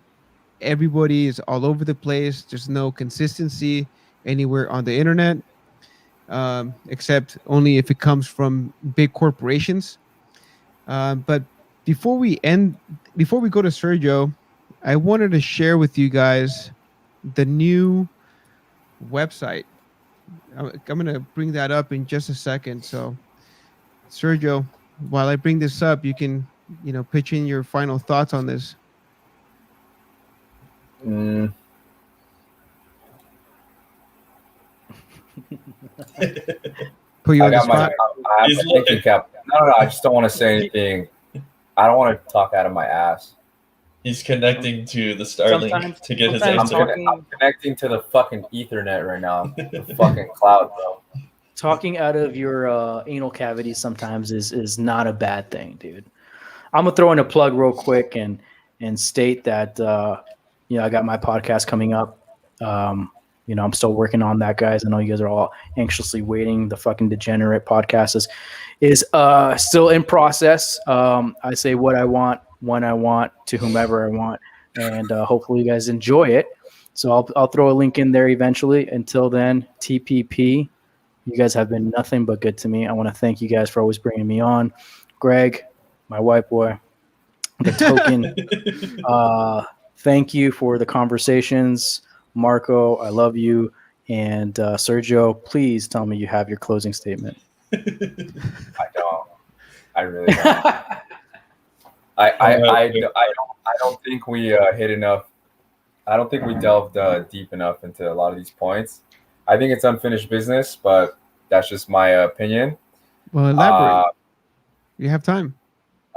everybody is all over the place. There's no consistency anywhere on the internet, except only if it comes from big corporations. But before we end, before we go to Sergio, I wanted to share with you guys the new website. I'm going to bring that up in just a second. So, Sergio, while I bring this up, you can, pitch in your final thoughts on this. Mm, Put you I on the got my. spot. I have He's my thinking looking. cap. No, I just don't want to say anything. I don't want to talk out of my ass. He's connecting to the Starlink Sometimes- to get his sometimes answer. talking- I'm connecting to the fucking Ethernet right now. The fucking cloud, bro. Talking out of your anal cavity sometimes is not a bad thing, dude. I'm gonna throw in a plug real quick and state that I got my podcast coming up. I'm still working on that, guys. I know you guys are all anxiously waiting. The fucking Degenerate Podcast is still in process. I say what I want, when I want, to whomever I want, and hopefully you guys enjoy it. So I'll throw a link in there eventually. Until then, TPP. You guys have been nothing but good to me. I want to thank you guys for always bringing me on. Greg, my white boy, the token. Thank you for the conversations. Marco, I love you. And Sergio, please tell me you have your closing statement. I don't. I really don't. I don't think we hit enough. I don't think we delved deep enough into a lot of these points. I think it's unfinished business, but that's just my opinion. Well, elaborate. You have time. Dude,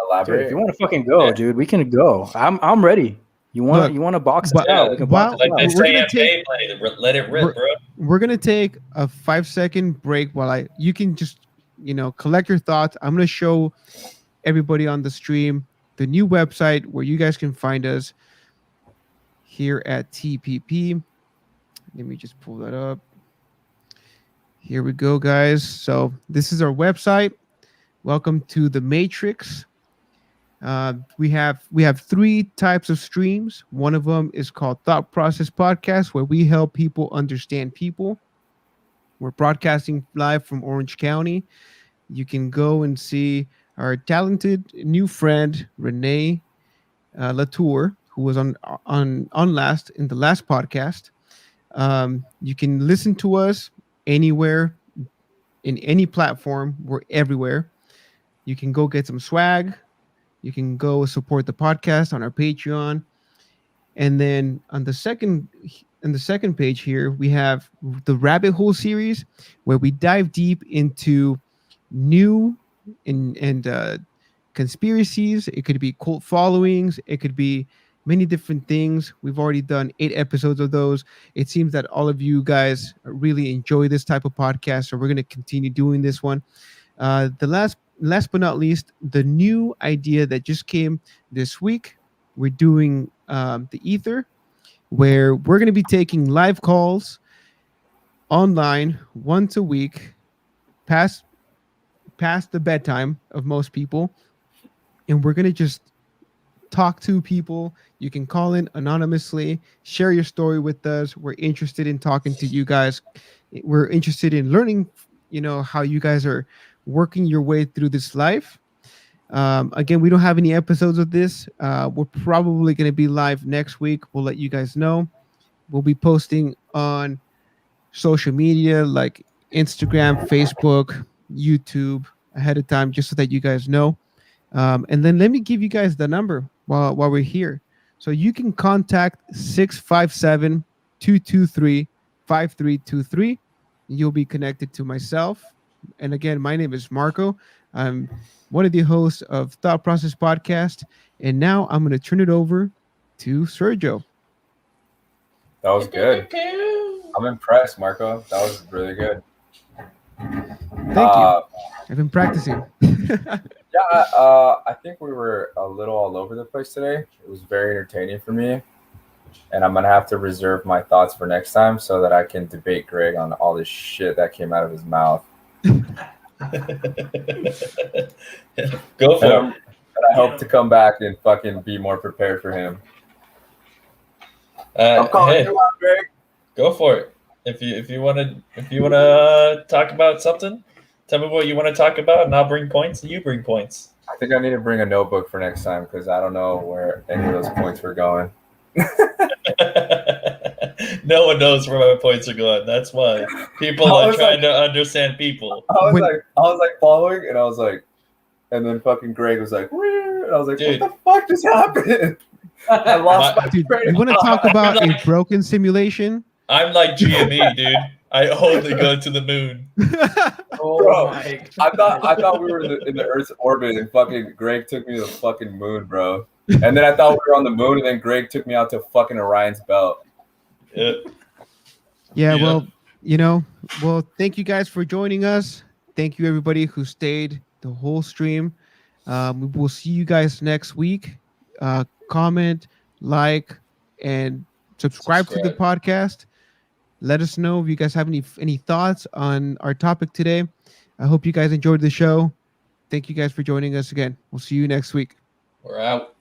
Elaborate. if you want to fucking go, dude, we can go. I'm ready. You want to box us out? We can box us Like out. they We're say gonna at take- Beyblade, let it rip, bro. We're gonna take a 5-second break while you can just collect your thoughts. I'm gonna show everybody on the stream the new website where you guys can find us here at TPP. Let me just pull that up. Here we go, guys. So this is our website. Welcome to the Matrix. We have 3 types of streams. One of them is called Thought Process Podcast, where we help people understand people. We're broadcasting live from Orange County. You can go and see our talented new friend Renee Latour, who was on in the last podcast. You can listen to us anywhere, in any platform. We're everywhere. You can go get some swag. You can go support the podcast on our Patreon. And then on the second page here, we have the Rabbit Hole series, where we dive deep into new and conspiracies. It could be cult followings. It could be many different things. We've already done 8 episodes of those. It seems that all of you guys really enjoy this type of podcast, so we're going to continue doing this one. The last but not least, the new idea that just came this week, we're doing the Ether, where we're going to be taking live calls online once a week, past the bedtime of most people, and we're going to just talk to people. You can call in anonymously, share your story with us. We're interested in talking to you guys. We're interested in learning, how you guys are working your way through this life. Again, we don't have any episodes of this. We're probably going to be live next week. We'll let you guys know. We'll be posting on social media like Instagram, Facebook, YouTube ahead of time, just so that you guys know. And then let me give you guys the number while we're here. So you can contact 657-223-5323. You'll be connected to myself. And again, my name is Marco. I'm one of the hosts of Thought Process Podcast. And now I'm going to turn it over to Sergio. That was good. I'm impressed, Marco. That was really good. Thank you. I've been practicing. I think we were a little all over the place today. It was very entertaining for me. And I'm going to have to reserve my thoughts for next time so that I can debate Greg on all this shit that came out of his mouth. Go for it. And I hope to come back and fucking be more prepared for him. I'm calling you out, Greg. Go for it. If you want to talk about something, tell me what you want to talk about, and I'll bring points, and you bring points. I think I need to bring a notebook for next time because I don't know where any of those points were going. No one knows where my points are going. That's why people are trying to understand people. I was like following, and I was like, and then fucking Greg was like, "Where?" And I was like, Dude. what the fuck just happened? I lost my Dude, train you of want to thought. talk about I'm a like- broken simulation? I'm like GME, dude. I only go to the moon. Oh Bro, my I thought we were in the Earth's orbit, and fucking Greg took me to the fucking moon, bro. And then I thought we were on the moon, and then Greg took me out to fucking Orion's belt. Yeah. Yeah, Yeah. well, thank you guys for joining us. Thank you everybody who stayed the whole stream. We will see you guys next week. Comment, like, and subscribe to the podcast. Let us know if you guys have any thoughts on our topic today. I hope you guys enjoyed the show. Thank you guys for joining us again. We'll see you next week. We're out.